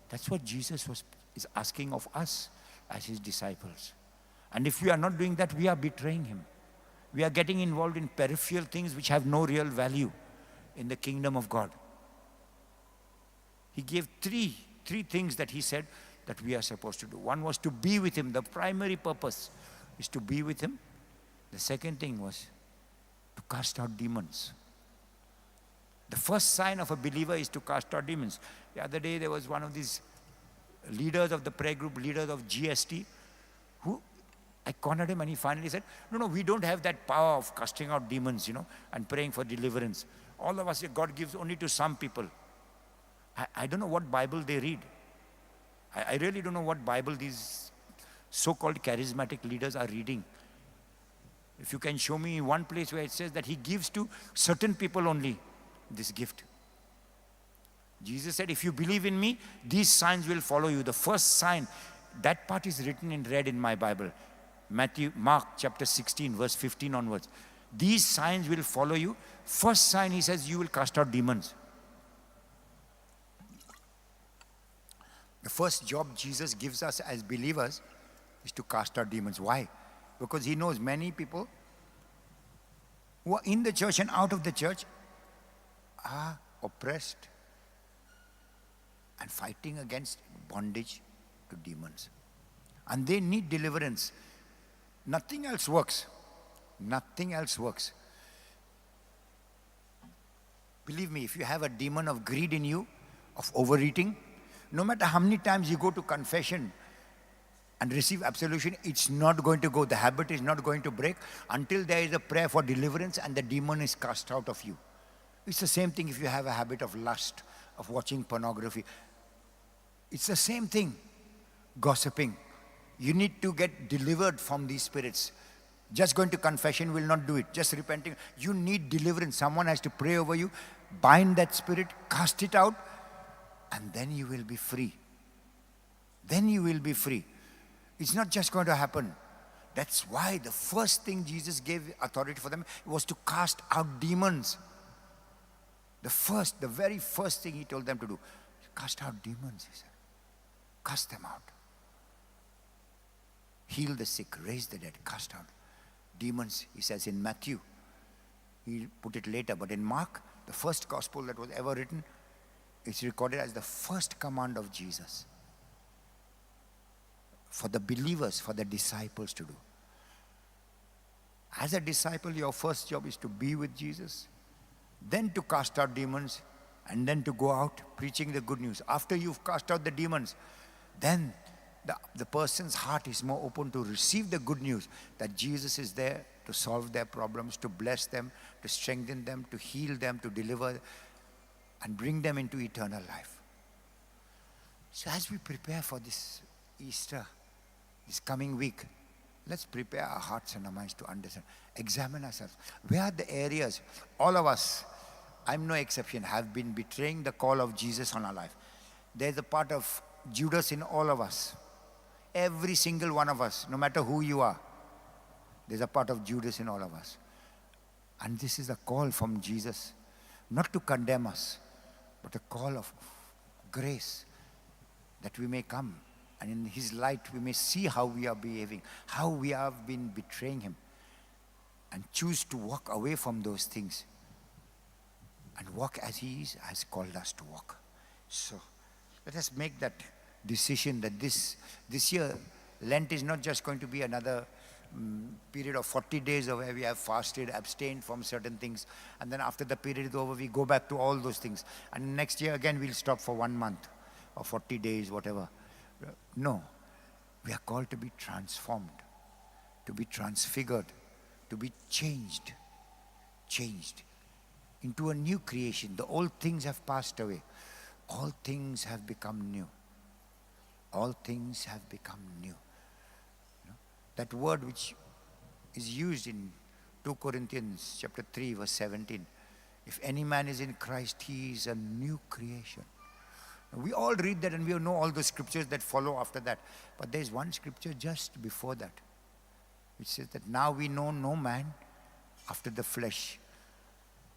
That's what Jesus is asking of us as his disciples. And if we are not doing that, we are betraying him. We are getting involved in peripheral things which have no real value in the kingdom of God. He gave three things that he said that we are supposed to do. One was to be with him. The primary purpose is to be with him. The second thing was to cast out demons. The first sign of a believer is to cast out demons. The other day there was one of these leaders of the prayer group, leaders of GST, who I cornered him, and he finally said, no, we don't have that power of casting out demons, and praying for deliverance. All of us, God gives only to some people. I don't know what Bible they read. I really don't know what Bible these so-called charismatic leaders are reading. If you can show me one place where it says that he gives to certain people only this gift. Jesus said, if you believe in me, these signs will follow you. The first sign, that part is written in red in my Bible. Mark chapter 16, verse 15 onwards. These signs will follow you. First sign, he says, you will cast out demons. The first job Jesus gives us as believers is to cast out demons. Why? Because he knows many people who are in the church and out of the church are oppressed and fighting against bondage to demons. And they need deliverance. Nothing else works. Nothing else works. Believe me, if you have a demon of greed in you, of overeating, no matter how many times you go to confession and receive absolution, it's not going to go. The habit is not going to break until there is a prayer for deliverance and the demon is cast out of you. It's the same thing if you have a habit of lust, of watching pornography. It's the same thing. Gossiping. You need to get delivered from these spirits. Just going to confession will not do it. Just repenting. You need deliverance. Someone has to pray over you, bind that spirit, cast it out, and then you will be free. Then you will be free. It's not just going to happen. That's why the first thing Jesus gave authority for them was to cast out demons. The very first thing he told them to do, cast out demons, he said. Cast them out. Heal the sick, raise the dead, cast out demons, he says in Matthew. He put it later, but in Mark, the first gospel that was ever written, it's recorded as the first command of Jesus. For the believers, for the disciples to do. As a disciple, your first job is to be with Jesus, then to cast out demons, and then to go out preaching the good news. After you've cast out the demons, then the person's heart is more open to receive the good news that Jesus is there to solve their problems, to bless them, to strengthen them, to heal them, to deliver, and bring them into eternal life. So as we prepare for this Easter, this coming week, let's prepare our hearts and our minds to understand. Examine ourselves. Where are the areas? All of us, I'm no exception, have been betraying the call of Jesus on our life. There's a part of Judas in all of us. Every single one of us, no matter who you are, there's a part of Judas in all of us. And this is a call from Jesus, not to condemn us, but a call of grace, that we may come and in his light we may see how we are behaving, how we have been betraying him, and choose to walk away from those things and walk as he has called us to walk. So let us make that decision that this year, Lent is not just going to be another period of 40 days where we have fasted, abstained from certain things, and then after the period is over, we go back to all those things. And next year again, we'll stop for 1 month or 40 days, whatever. No. We are called to be transformed, to be transfigured, to be changed into a new creation. The old things have passed away. All things have become new. All things have become new. That word which is used in 2 Corinthians chapter 3 verse 17. If any man is in Christ, he is a new creation. We all read that and we know all the scriptures that follow after that. But there is one scripture just before that, which says that now we know no man after the flesh,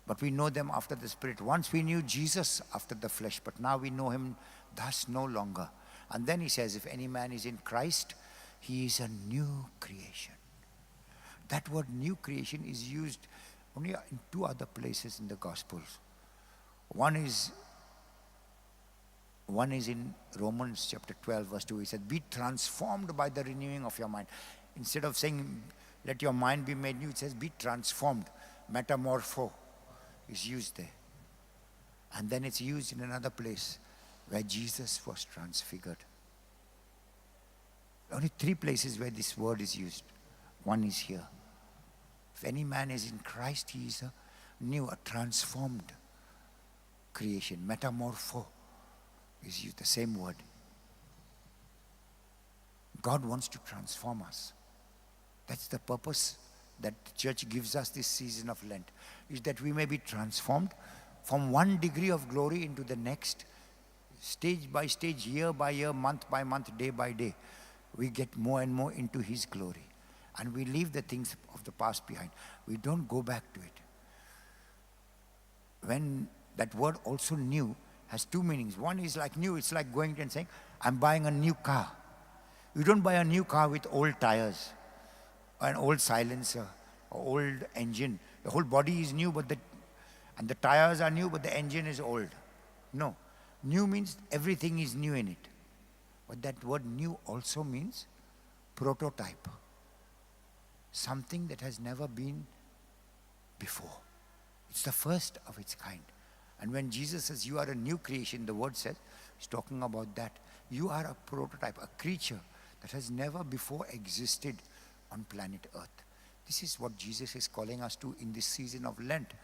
but we know them after the Spirit. Once we knew Jesus after the flesh, but now we know him thus no longer. And then he says, if any man is in Christ, he is a new creation. That word new creation is used only in 2 other places in the Gospels. One is in Romans chapter 12 verse 2. He said, be transformed by the renewing of your mind. Instead of saying, let your mind be made new, it says, be transformed. Metamorpho is used there. And then it's used in another place where Jesus was transfigured. Only 3 places where this word is used. One is here. If any man is in Christ, he is a new, a transformed creation. Metamorpho is used, the same word. God wants to transform us. That's the purpose that the church gives us this season of Lent, is that we may be transformed from one degree of glory into the next, stage by stage, year by year, month by month, day by day. We get more and more into his glory. And we leave the things of the past behind. We don't go back to it. When that word also new has 2 meanings. One is like new, it's like going and saying, I'm buying a new car. You don't buy a new car with old tires, or an old silencer, or old engine. The whole body is new, and the tires are new, but the engine is old. No. New means everything is new in it. But that word new also means prototype. Something that has never been before. It's the first of its kind. And when Jesus says you are a new creation, the word says, he's talking about that. You are a prototype, a creature that has never before existed on planet Earth. This is what Jesus is calling us to in this season of Lent.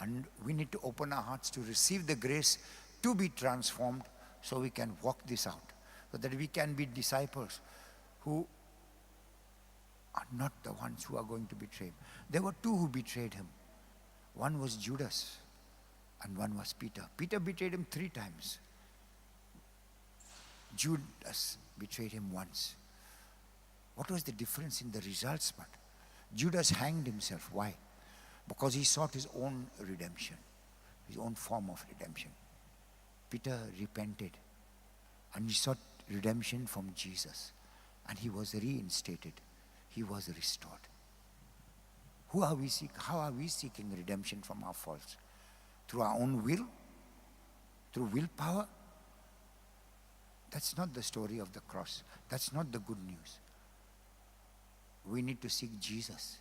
And we need to open our hearts to receive the grace to be transformed so we can walk this out, so that we can be disciples who are not the ones who are going to betray him. There were two who betrayed him. One was Judas and one was Peter. Peter betrayed him 3 times. Judas betrayed him once. What was the difference in the results? But Judas hanged himself. Why? Because he sought his own redemption, his own form of redemption. Peter repented and he sought redemption from Jesus, and he was reinstated. He was restored. How are we seeking redemption from our faults? Through our own will? Through willpower? That's not the story of the cross. That's not the good news. We need to seek Jesus.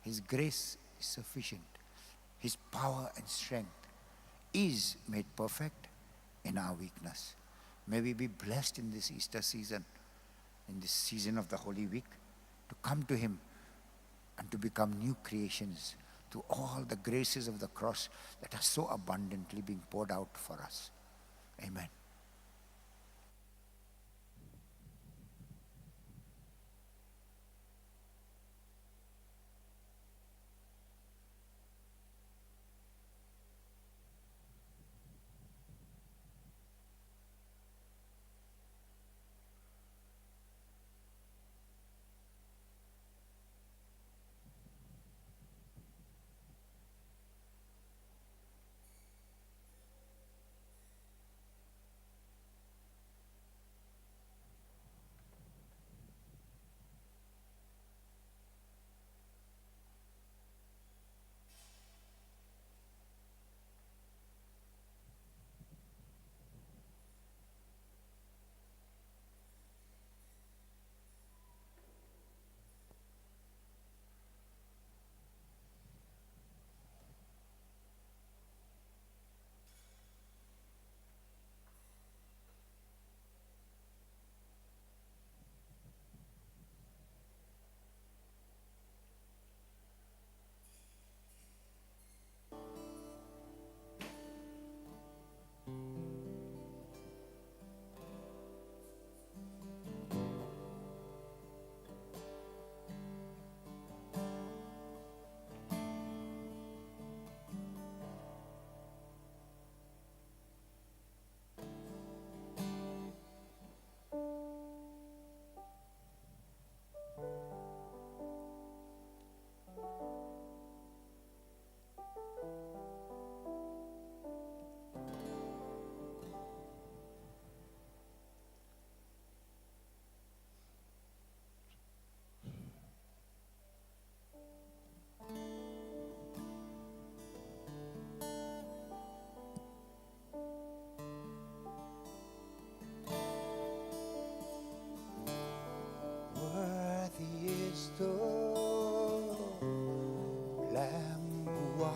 His grace is sufficient. His power and strength is made perfect in our weakness. May we be blessed in this Easter season, in this season of the Holy Week, to come to him and to become new creations through all the graces of the cross that are so abundantly being poured out for us. Amen.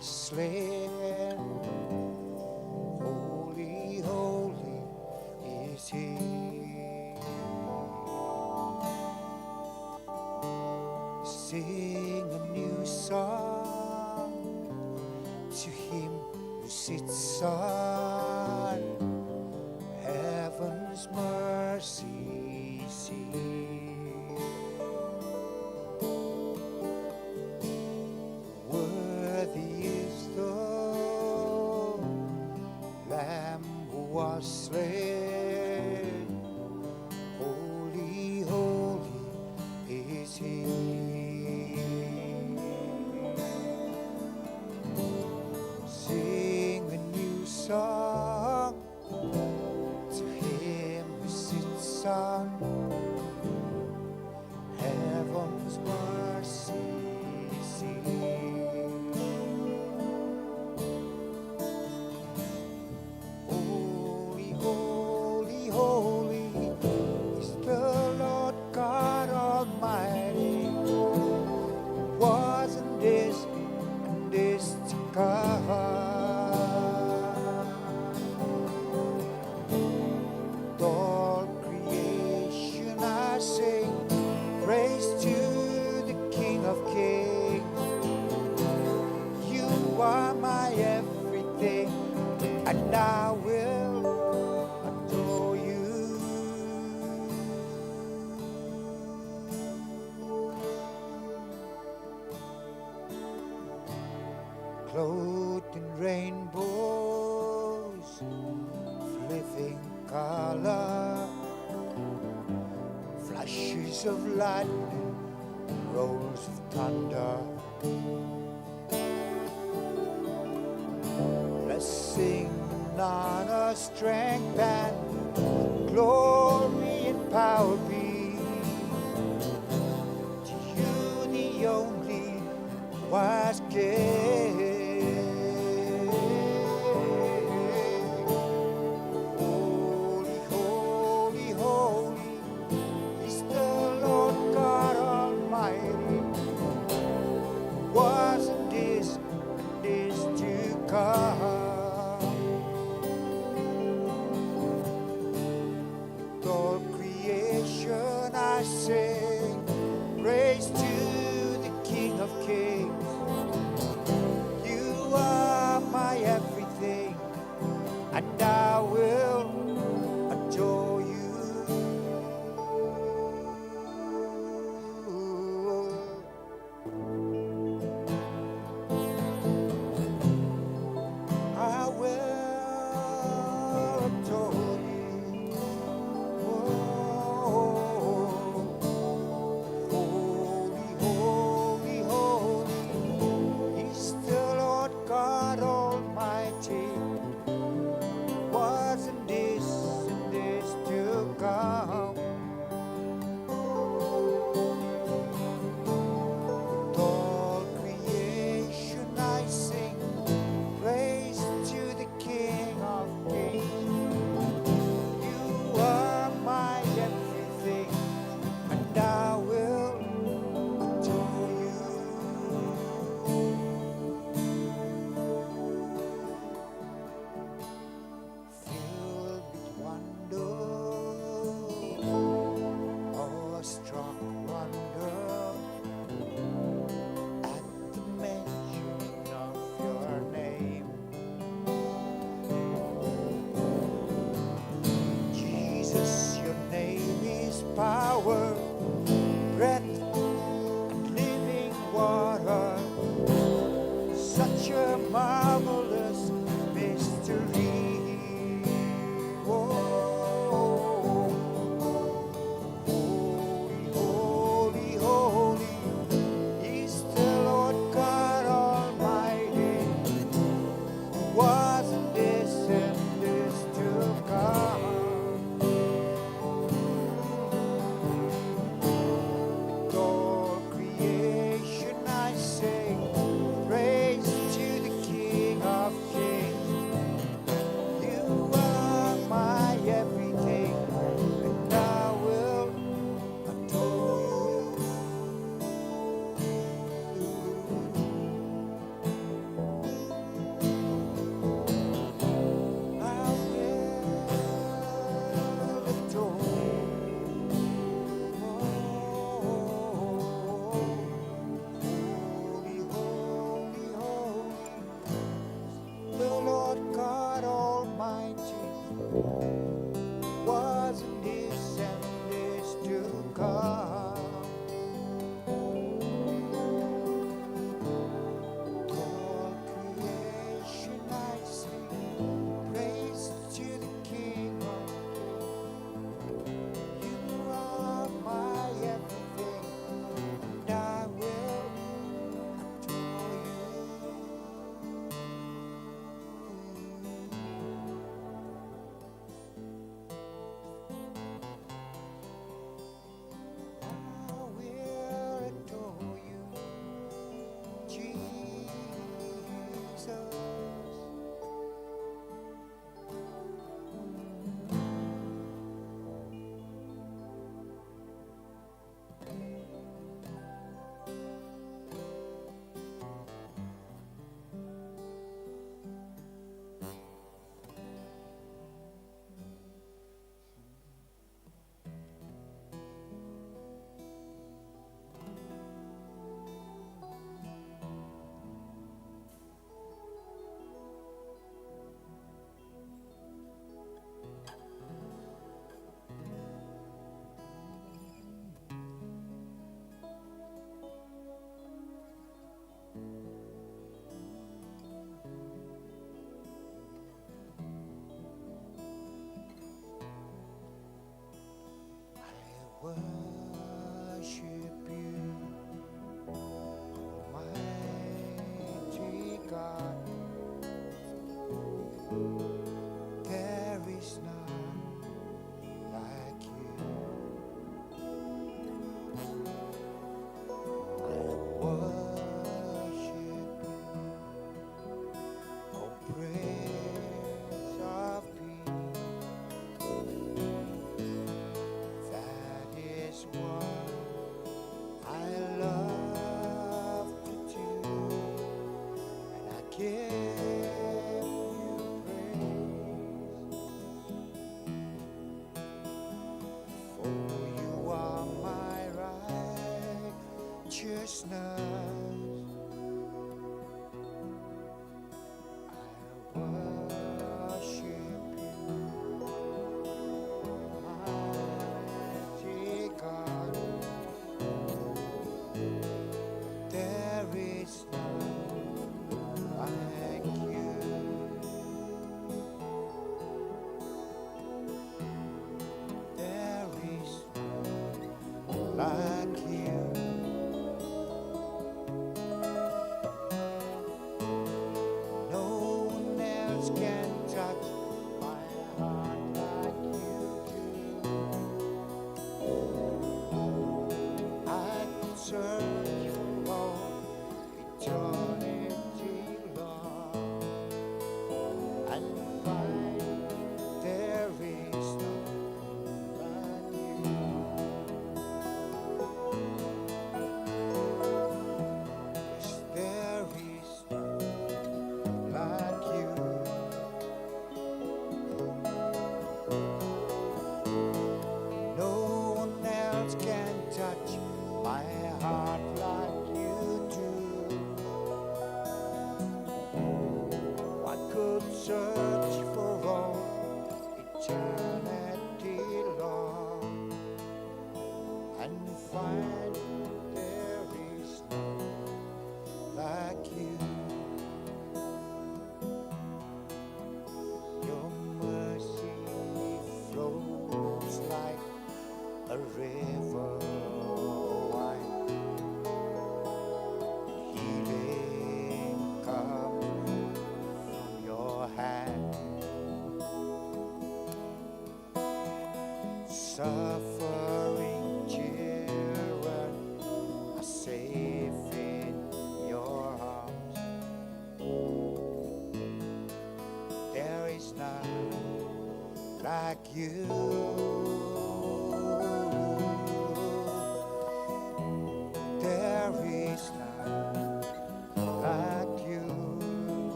Slain, holy, holy is he. Sing a new song to him who sits on heaven's mercy seat. Slain, holy, holy is he. Sing a new song Streaks of lightning, rolls of thunder. Blessing, honor, strength, and glory and power be to you, the only wise King. Holy, holy, holy is the Lord God Almighty, was and is to come. All creation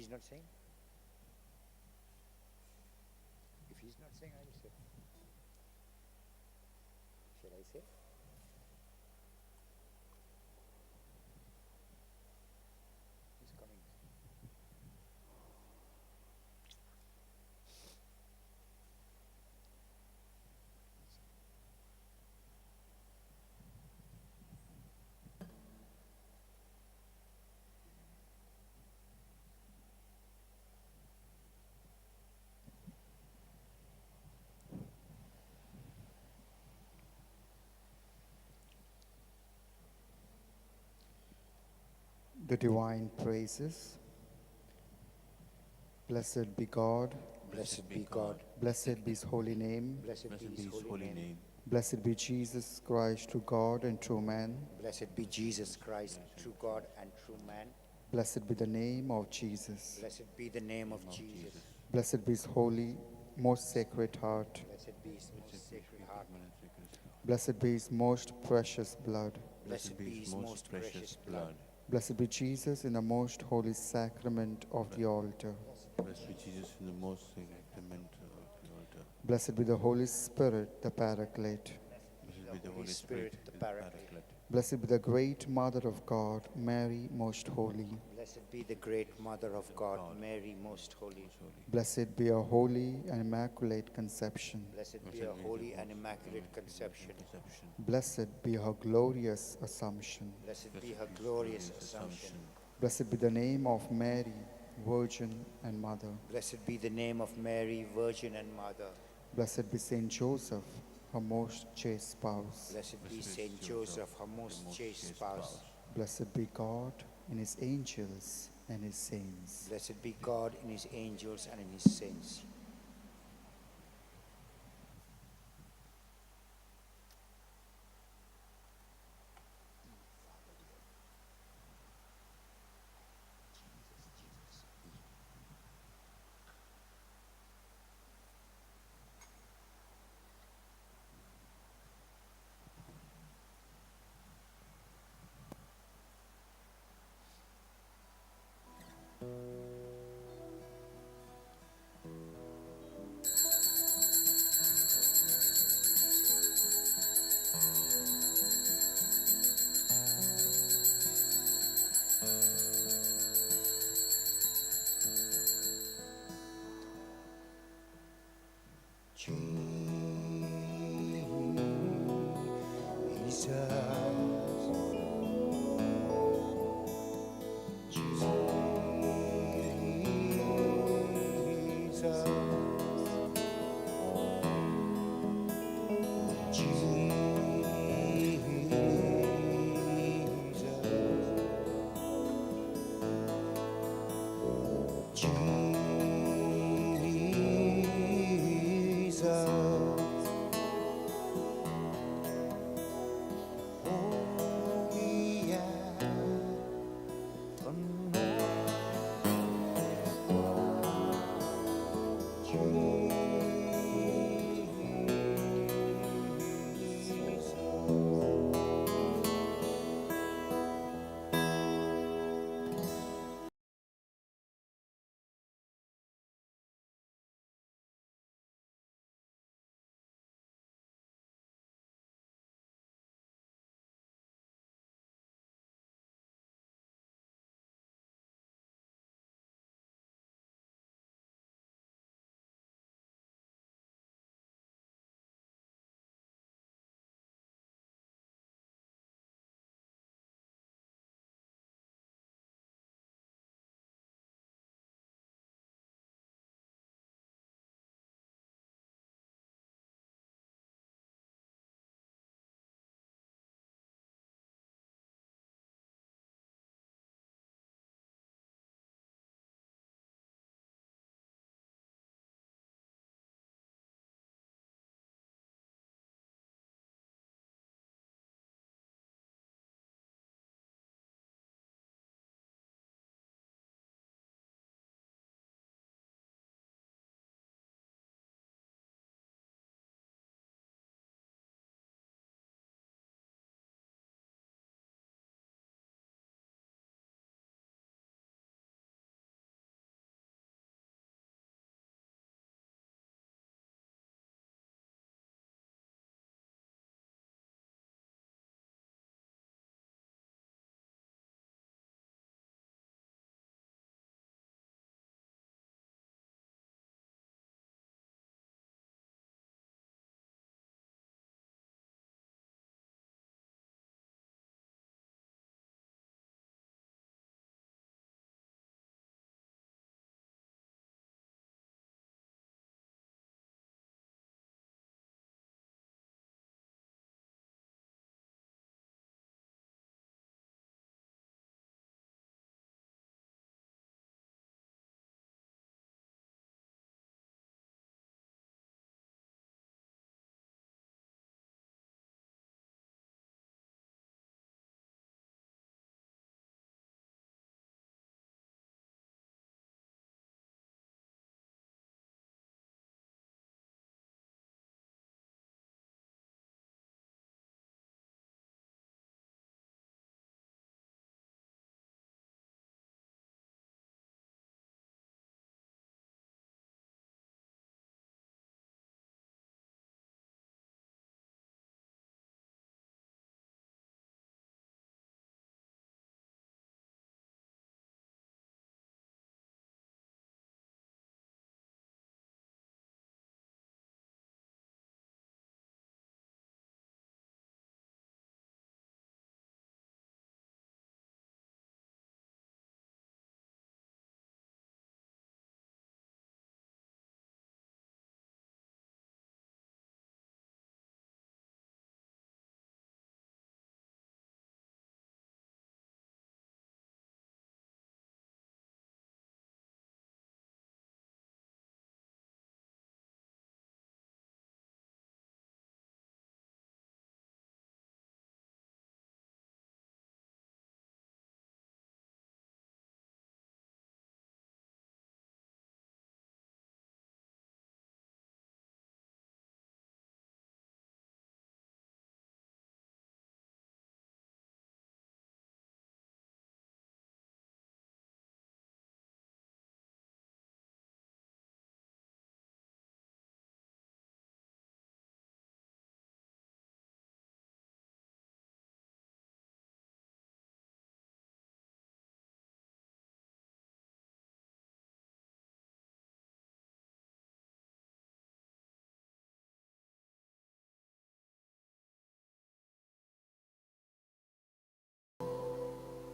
He's not saying? If he's not saying, I'll say. Shall I say? He's coming. The divine praises Blessed be God. Blessed be God. Blessed be his holy name. Blessed be his holy name. Blessed be Jesus Christ, true God and true man. Blessed be Jesus Christ, true God and true man. Blessed be the name of Jesus. Blessed be the name of Jesus. Blessed be his holy, most sacred heart. Blessed be his most sacred heart. Blessed be his most precious blood. Blessed be his most precious blood. Blessed be Jesus in the most holy sacrament of the altar. Blessed be Jesus in the most sacrament of the altar. Blessed be the Holy Spirit, the Paraclete. Blessed be the Holy Spirit, the Paraclete. Blessed be the great Mother of God, Mary, most holy. Blessed be the great Mother of God, Mary, most holy. Blessed be her holy and immaculate conception. Blessed be her holy and immaculate conception. Blessed be her glorious assumption. Blessed be her glorious assumption. Blessed be the name of Mary, Virgin and Mother. Blessed be the name of Mary, Virgin and Mother. Blessed be Saint Joseph, her most chaste spouse. Blessed be Saint Joseph, her most chaste spouse. Blessed be God and his angels and his saints. Blessed be God in his angels and in his saints.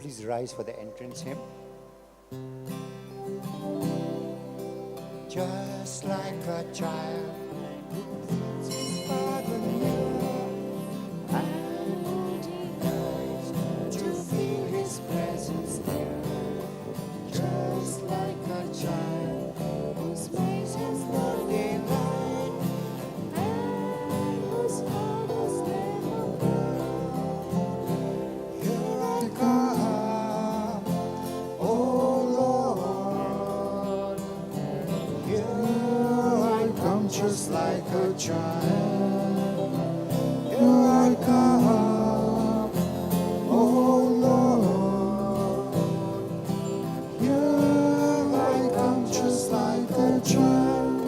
please rise for the entrance hymn. Just like a child who finds his father near, and he dies to feel his presence there. Just like a child whose face is the daylight, and whose father's never bright. Here I come, oh Lord. Here I come just like a child. Here I come, oh Lord. Here I come just like a child.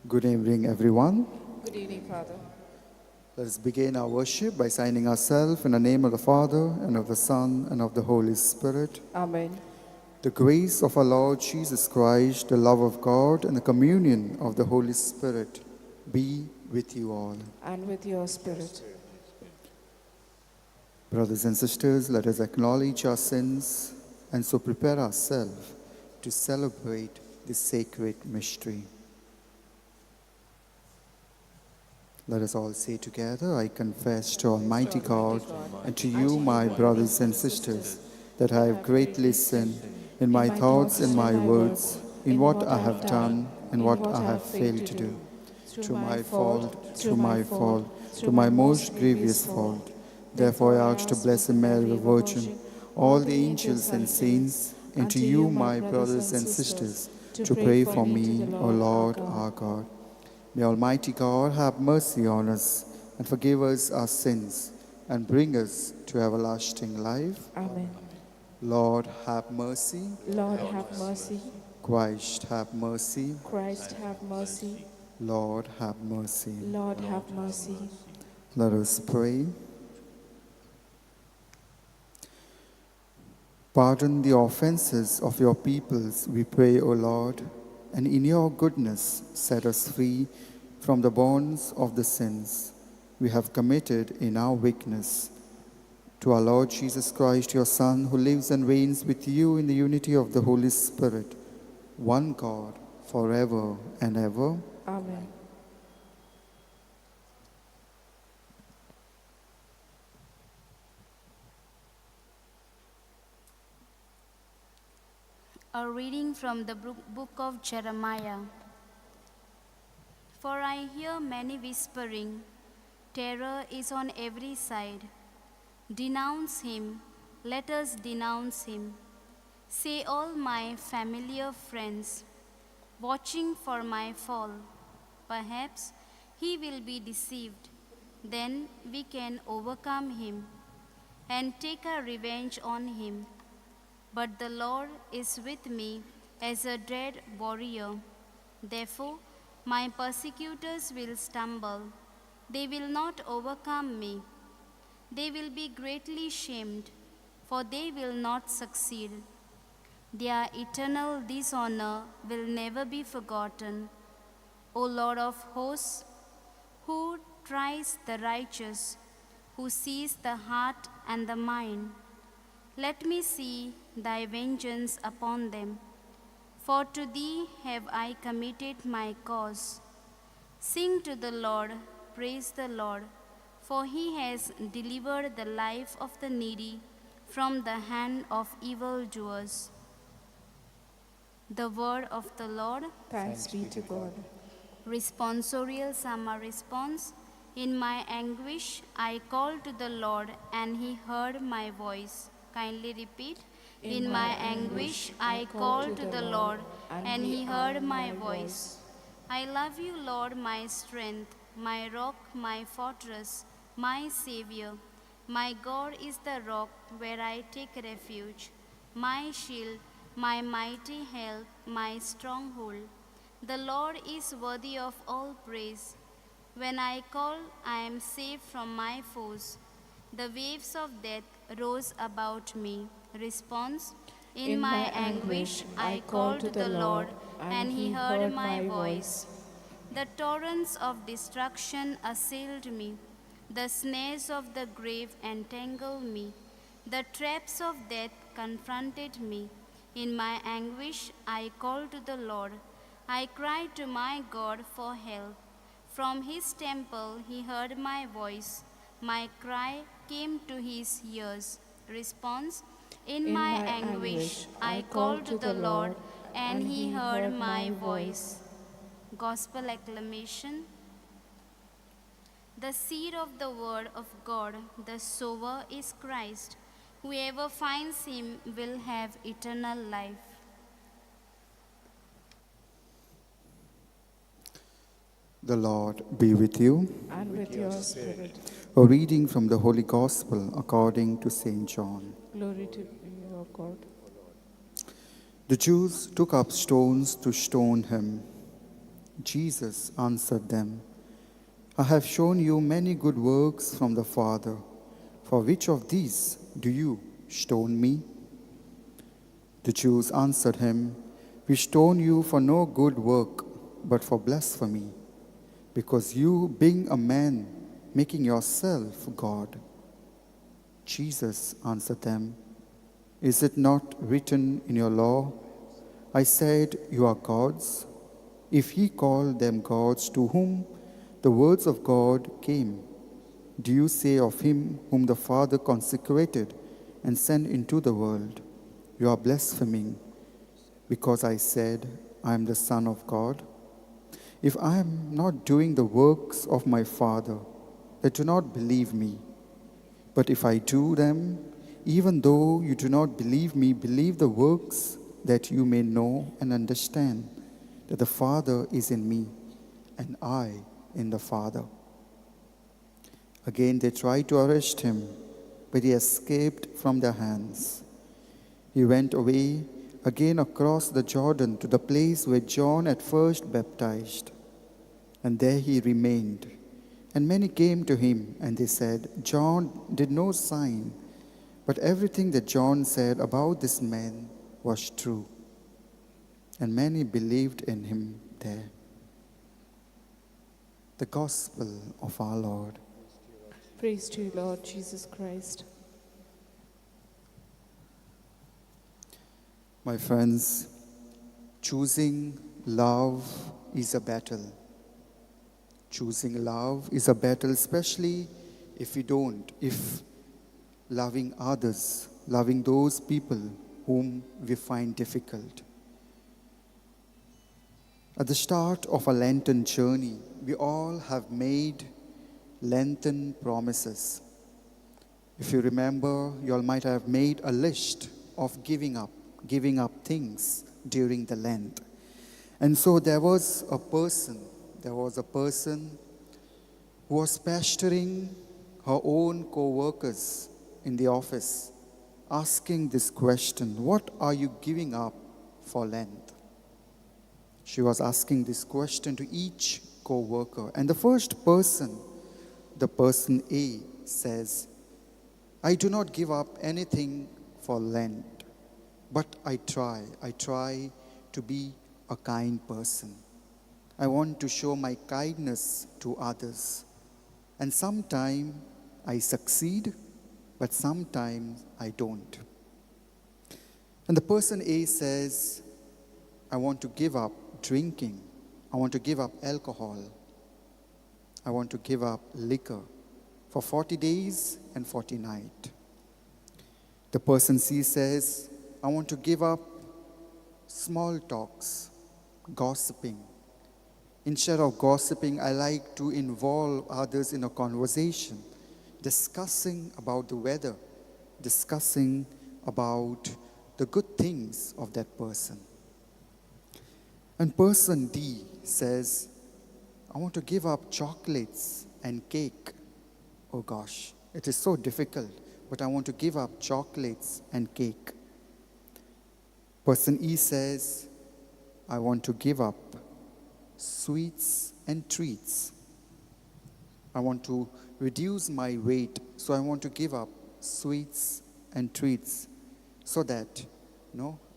Good evening, everyone. Good evening, Father. Let us begin our worship by signing ourselves in the name of the Father, and of the Son, and of the Holy Spirit. Amen. The grace of our Lord Jesus Christ, the love of God, and the communion of the Holy Spirit be with you all. And with your spirit. Brothers and sisters, let us acknowledge our sins and so prepare ourselves to celebrate this sacred mystery. Let us all say together, I confess to Almighty God and to you, my brothers and sisters, that I have greatly sinned in my thoughts and my words, in what I have done and what I have failed to do. Through my fault, through my most grievous fault. Therefore I ask to Blessed Mary, the Virgin, all the angels and saints, and to you, my brothers and sisters, to pray for me, O Lord our God. May Almighty God have mercy on us and forgive us our sins and bring us to everlasting life. Amen. Lord, have mercy. Lord, have mercy. Christ, have mercy. Christ, have mercy. Lord, have mercy. Lord, have mercy. Let us pray. Pardon the offenses of your peoples, we pray, O Lord, and in your goodness set us free from the bonds of the sins we have committed in our weakness. To our Lord Jesus Christ, your Son, who lives and reigns with you in the unity of the Holy Spirit, one God, forever and ever. Amen. A reading from the book of Jeremiah. For I hear many whispering, terror is on every side. Denounce him, let us denounce him. Say all my familiar friends, watching for my fall. Perhaps he will be deceived. Then we can overcome him and take our revenge on him. But the Lord is with me as a dread warrior. Therefore, my persecutors will stumble. They will not overcome me. They will be greatly shamed, for they will not succeed. Their eternal dishonor will never be forgotten. O Lord of hosts, who tries the righteous, who sees the heart and the mind, let me see thy vengeance upon them. For to thee have I committed my cause. Sing to the Lord, praise the Lord, for he has delivered the life of the needy from the hand of evildoers. The word of the Lord. Thanks be to God. Responsorial Sama response. In my anguish I called to the Lord, and he heard my voice. Kindly repeat. In my anguish I called to the Lord, and he heard my voice. I love you, Lord, my strength, my rock, my fortress, my Savior. My God is the rock where I take refuge, my shield, my mighty help, my stronghold. The Lord is worthy of all praise. When I call, I am safe from my foes. The waves of death rose about me. Response. In my anguish I called to the Lord, and he heard my voice. The torrents of destruction assailed me. The snares of the grave entangled me. The traps of death confronted me. In my anguish, I called to the Lord. I cried to my God for help. From his temple, he heard my voice. My cry came to his ears. Response: In In my my anguish, anguish, I I called called to to the the Lord, Lord, and and he he heard heard my my voice. voice. Gospel acclamation. The seed of the word of God, the sower, is Christ. Whoever finds him will have eternal life. The Lord be with you. And with your spirit. A reading from the Holy Gospel according to St. John. Glory to you, O God. The Jews took up stones to stone him. Jesus answered them, I have shown you many good works from the Father. For which of these do you stone me? The Jews answered him, We stone you for no good work, but for blasphemy, because you, being a man, making yourself God. Jesus answered them, Is it not written in your law, I said you are gods? If he called them gods to whom the words of God came, do you say of him whom the Father consecrated and sent into the world, You are blaspheming, because I said, I am the Son of God? If I am not doing the works of my Father, then do not believe me. But if I do them, even though you do not believe me, believe the works, that you may know and understand that the Father is in me, and I in the Father. Again they tried to arrest him, but he escaped from their hands. He went away again across the Jordan to the place where John at first baptized, and there he remained. And many came to him, and they said, John did no sign, but everything that John said about this man was true. And many believed in him there. The Gospel of our Lord. Praise to you, Lord Jesus Christ. My friends, choosing love is a battle. Choosing love is a battle, especially if loving others, loving those people whom we find difficult. At the start of a Lenten journey, we all have made Lenten promises. If you remember, you all might have made a list of giving up things during the Lent. And so there was a person who was pestering her own co-workers in the office, asking this question, what are you giving up for Lent? She was asking this question to each co-worker. And the first person, the person A, says, I do not give up anything for Lent, but I try to be a kind person. I want to show my kindness to others. And sometimes I succeed, but sometimes I don't. And the person A says, I want to give up drinking. I want to give up alcohol. I want to give up liquor for 40 days and 40 nights. The person C says, I want to give up small talks, gossiping. Instead of gossiping, I like to involve others in a conversation, discussing about the weather, discussing about the good things of that person. And person D says, I want to give up chocolates and cake. Oh gosh, it is so difficult, but I want to give up chocolates and cake. Person E says, I want to give up sweets and treats. I want to reduce my weight, so I want to give up sweets and treats so that,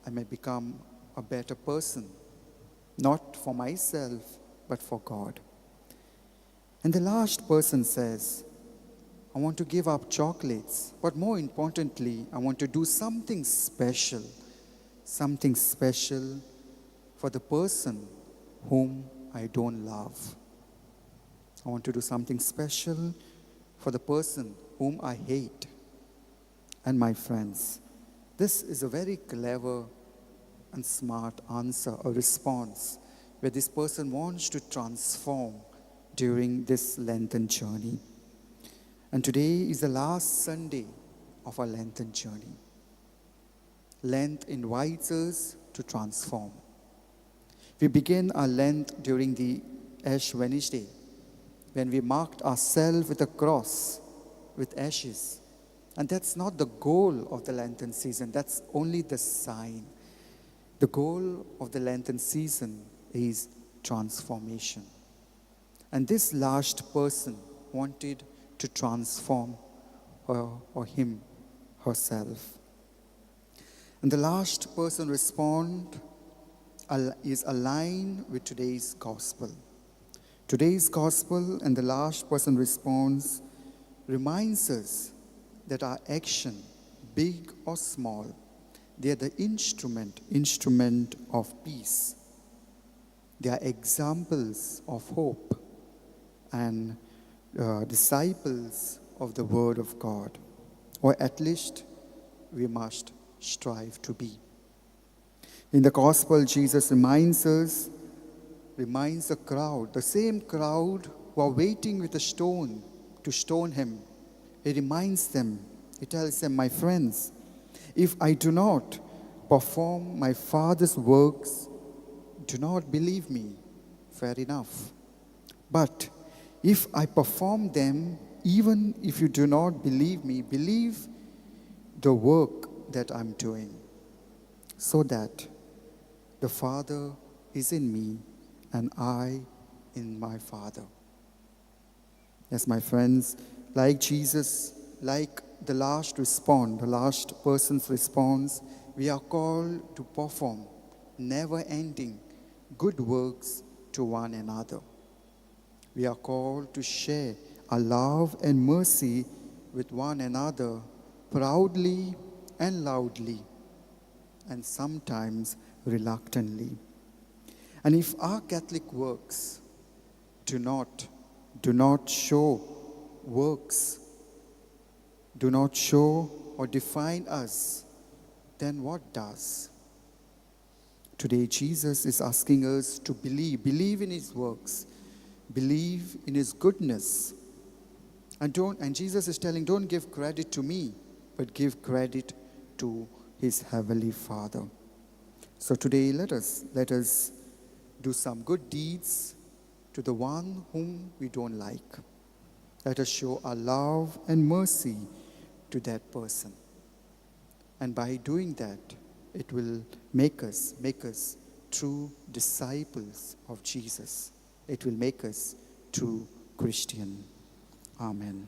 I may become a better person, not for myself, but for God. And the last person says, I want to give up chocolates. But more importantly, I want to do something special for the person whom I don't love. I want to do something special for the person whom I hate. And my friends, this is a very clever and smart answer, a response, where this person wants to transform during this Lenten journey. And today is the last Sunday of our Lenten journey. Lent invites us to transform. We begin our Lent during the Ash Wednesday, when we marked ourselves with a cross, with ashes. And that's not the goal of the Lenten season, that's only the sign. The goal of the Lenten season is transformation. And this last person wanted to transform her or him, herself. And the last person is aligned with today's gospel. Today's gospel and the last person response reminds us that our action, big or small, they are the instrument of peace. They are examples of hope and disciples of the Word of God, or at least we must strive to be. In the Gospel, Jesus reminds the crowd, the same crowd who are waiting with a stone to stone him. He reminds them, he tells them, my friends, if I do not perform my Father's works, do not believe me. Fair enough. But if I perform them, even if you do not believe me, believe the work that I'm doing, so that the Father is in me and I in my Father. Yes, my friends, like Jesus, like the last person's response, we are called to perform never-ending good works to one another. We are called to share our love and mercy with one another proudly and loudly, and sometimes reluctantly. And if our Catholic works do not show or define us, then what does? Today, Jesus is asking us to believe in his works, believe in his goodness. And Jesus is telling, don't give credit to me, but give credit to his heavenly Father. So today, let us do some good deeds to the one whom we don't like. Let us show our love and mercy to that person. And by doing that, it will make us true disciples of Jesus. It will make us true Christian. Amen.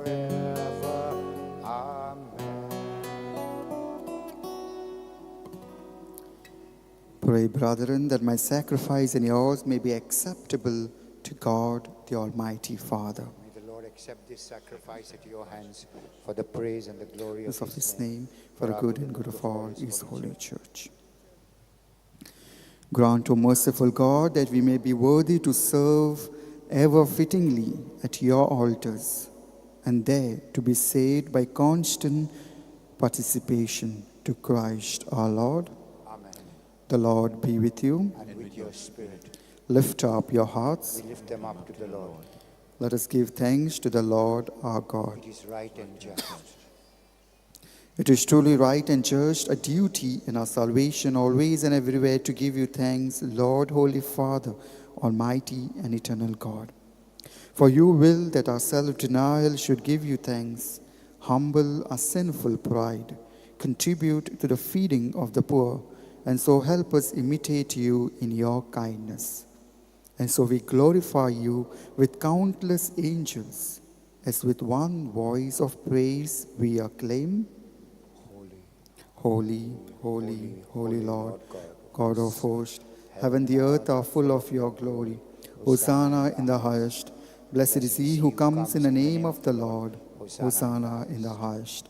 forever. Amen. Pray, brethren, that my sacrifice and yours may be acceptable to God, the Almighty Father. May the Lord accept this sacrifice at your hands for the praise and the glory Use of of His name, for the good and good of all His holy church. Grant, O merciful God, that we may be worthy to serve ever fittingly at your altars, and there to be saved by constant participation to Christ our Lord. Amen. The Lord be with you. And with your spirit, Lift up your hearts. we lift them up to the Lord. Let us give thanks to the Lord our God. It is right and just. It is truly right and just, a duty in our salvation, always and everywhere, to give you thanks, Lord, Holy Father, Almighty and eternal God. For you will that our self-denial should give you thanks, humble our sinful pride, contribute to the feeding of the poor, and so help us imitate you in your kindness. And so we glorify you with countless angels, as with one voice of praise we acclaim, Holy, holy, holy Lord, God of hosts, heaven and the earth are full of your glory. Hosanna in the highest. Blessed is he who comes in the name of the Lord. Hosanna in the highest.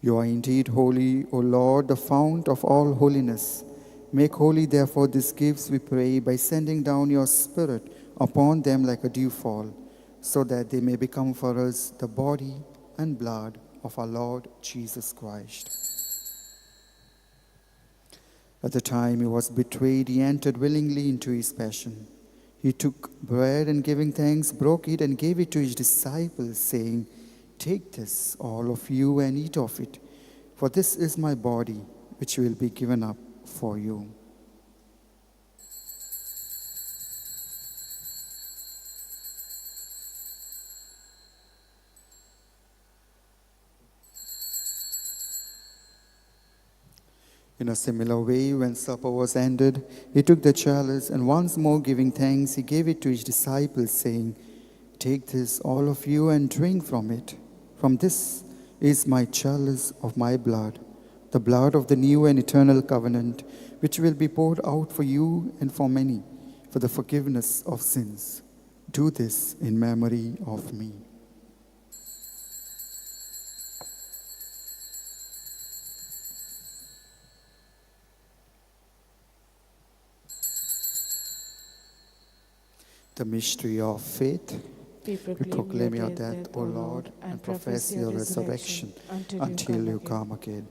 You are indeed holy, O Lord, the fount of all holiness. Make holy, therefore, these gifts, we pray, by sending down your Spirit upon them like a dewfall, so that they may become for us the body and blood of our Lord Jesus Christ. At the time he was betrayed, he entered willingly into his passion. He took bread and, giving thanks, broke it and gave it to his disciples, saying, "Take this, all of you, and eat of it, for this is my body, which will be given up for you." In a similar way, when supper was ended, he took the chalice, and once more giving thanks, he gave it to his disciples, saying, "Take this, all of you, and drink from it. From this is my chalice of my blood, the blood of the new and eternal covenant, which will be poured out for you and for many, for the forgiveness of sins. Do this in memory of me." The mystery of faith. We We proclaim your death, O Lord, and profess your resurrection until you come again.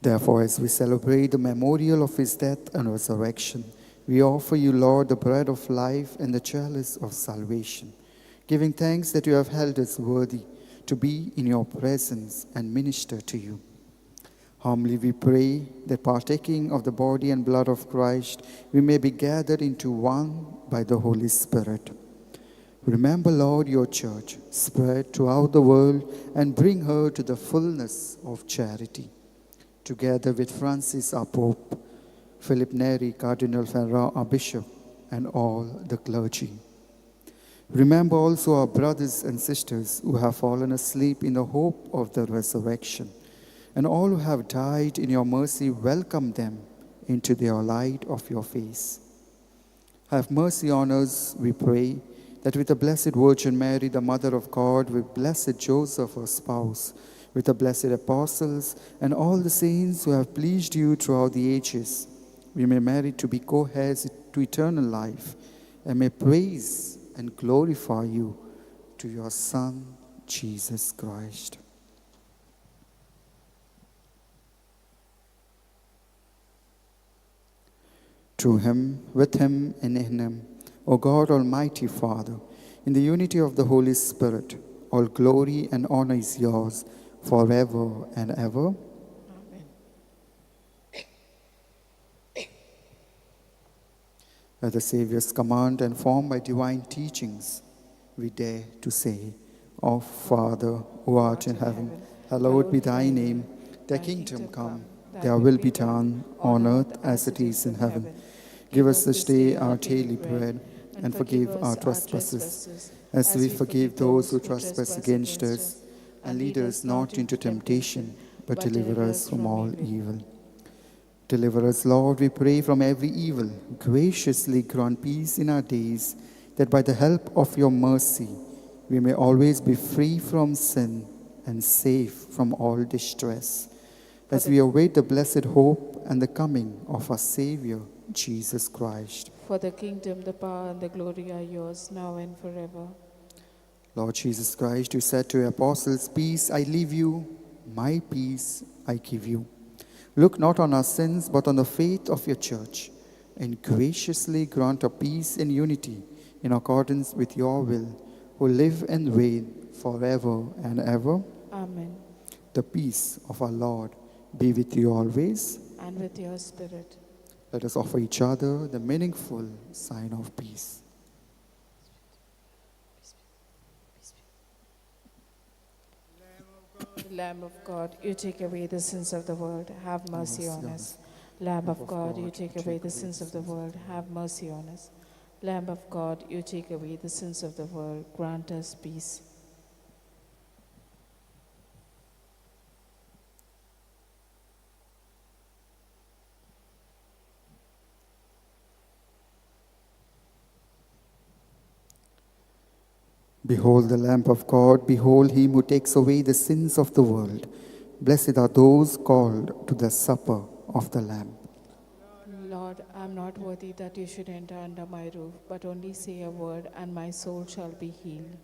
Therefore, as we celebrate the memorial of his death and resurrection, we offer you, Lord, the bread of life and the chalice of salvation, giving thanks that you have held us worthy to be in your presence and minister to you. Humbly we pray that, partaking of the body and blood of Christ, we may be gathered into one by the Holy Spirit. Remember, Lord, your church spread throughout the world and bring her to the fullness of charity. Together with Francis, our Pope, Philip Neri, Cardinal Ferrand, our Bishop, and all the clergy. Remember also our brothers and sisters who have fallen asleep in the hope of the resurrection, and all who have died in your mercy. Welcome them into the light of your face. Have mercy on us, we pray, that with the Blessed Virgin Mary, the Mother of God, with blessed Joseph, her spouse, with the blessed apostles, and all the saints who have pleased you throughout the ages, we may merit to be co-heirs to eternal life, and may praise and glorify you to your Son, Jesus Christ. Through him, with him, and in him, O God, Almighty Father, in the unity of the Holy Spirit, all glory and honor is yours forever and ever. Amen. At the Saviour's command and formed by divine teachings, we dare to say, Our Father, who art in heaven, hallowed be thy name. Thy kingdom come, thy will be done on earth as it is in heaven. Give us this day our daily bread, and forgive our trespasses, as we forgive those who trespass against us. And lead us not into temptation, but deliver us from all evil. Deliver us, Lord, we pray, from every evil. Graciously grant peace in our days, that by the help of your mercy we may always be free from sin and safe from all distress, as we await the blessed hope and the coming of our Savior, Jesus Christ. For the kingdom, the power, and the glory are yours, now and forever. Lord Jesus Christ, you said to your apostles, "Peace I leave you, my peace I give you. Look not on our sins, but on the faith of your church, and graciously grant a peace and unity in accordance with your will, who live and reign forever and ever." Amen. The peace of our Lord be with you always. And with your spirit. Let us offer each other the meaningful sign of peace. Lamb of God, you take away the sins of the world, have mercy on us. Lamb of God, you take away the sins of the world, have mercy on us. Lamb of God, you take away the sins of the world, grant us peace. Behold the Lamb of God, behold him who takes away the sins of the world. Blessed are those called to the supper of the Lamb. Lord, I am not worthy that you should enter under my roof, but only say a word, and my soul shall be healed.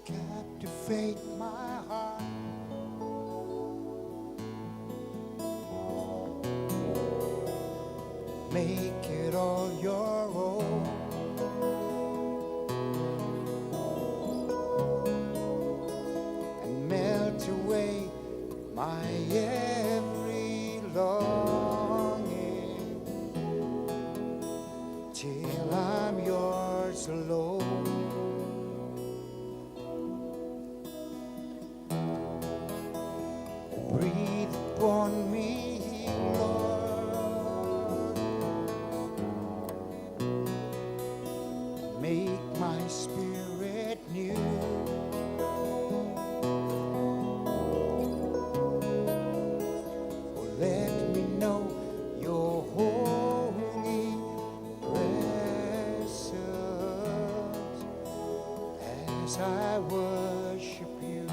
Captivate my heart. Make it all your own. And melt away my every longing till I'm yours alone. Breathe upon me, Lord. Make my spirit new. Oh, let me know your holy presence as I worship you.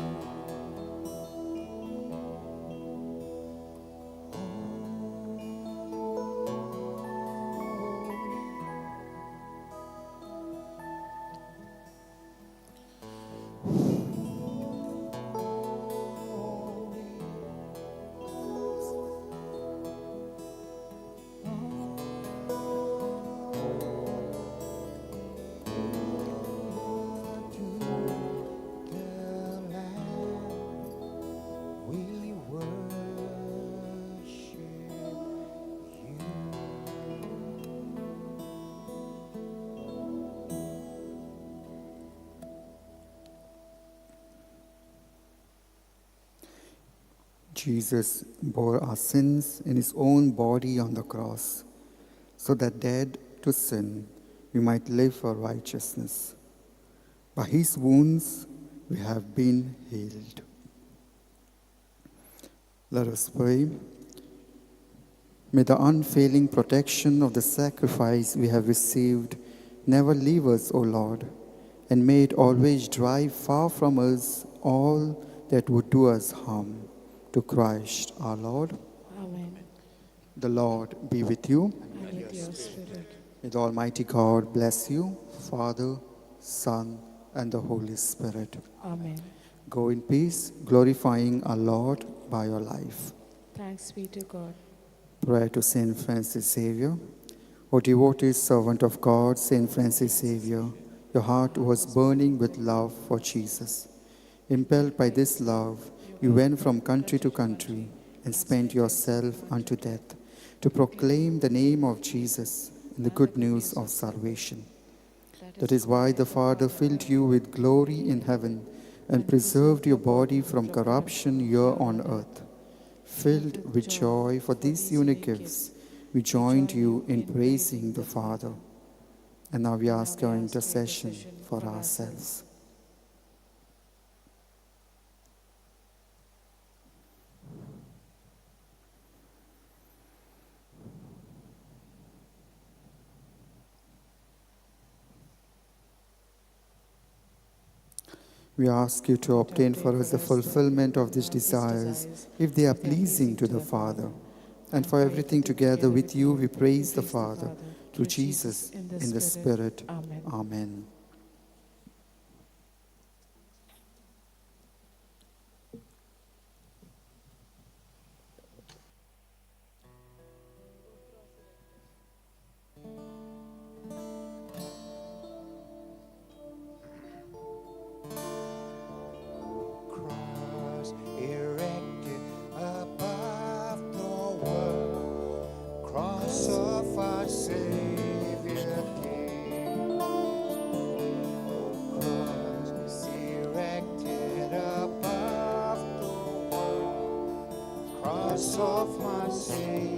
Jesus bore our sins in his own body on the cross, so that dead to sin, we might live for righteousness. By his wounds, we have been healed. Let us pray. May the unfailing protection of the sacrifice we have received never leave us, O Lord, and may it always drive far from us all that would do us harm. To Christ our Lord. Amen. The Lord be with you. And with your spirit. May the Almighty God bless you, Father, Son, and the Holy Spirit. Amen. Go in peace, glorifying our Lord by your life. Thanks be to God. Prayer to Saint Francis Xavier. O devoted servant of God, Saint Francis Xavier, your heart was burning with love for Jesus. Impelled by this love, you went from country to country and spent yourself unto death to proclaim the name of Jesus and the good news of salvation. That is why the Father filled you with glory in heaven and preserved your body from corruption here on earth. Filled with joy for these unique gifts, we joined you in praising the Father. And now we ask your intercession for ourselves. We ask you to obtain for us the fulfillment of these desires, if they are pleasing to the Father. And for everything together with you, we praise the Father, through Jesus, in the Spirit. Amen. Amen. Cross erected above the world, cross of our Savior King. Cross erected above the world, cross of my Savior.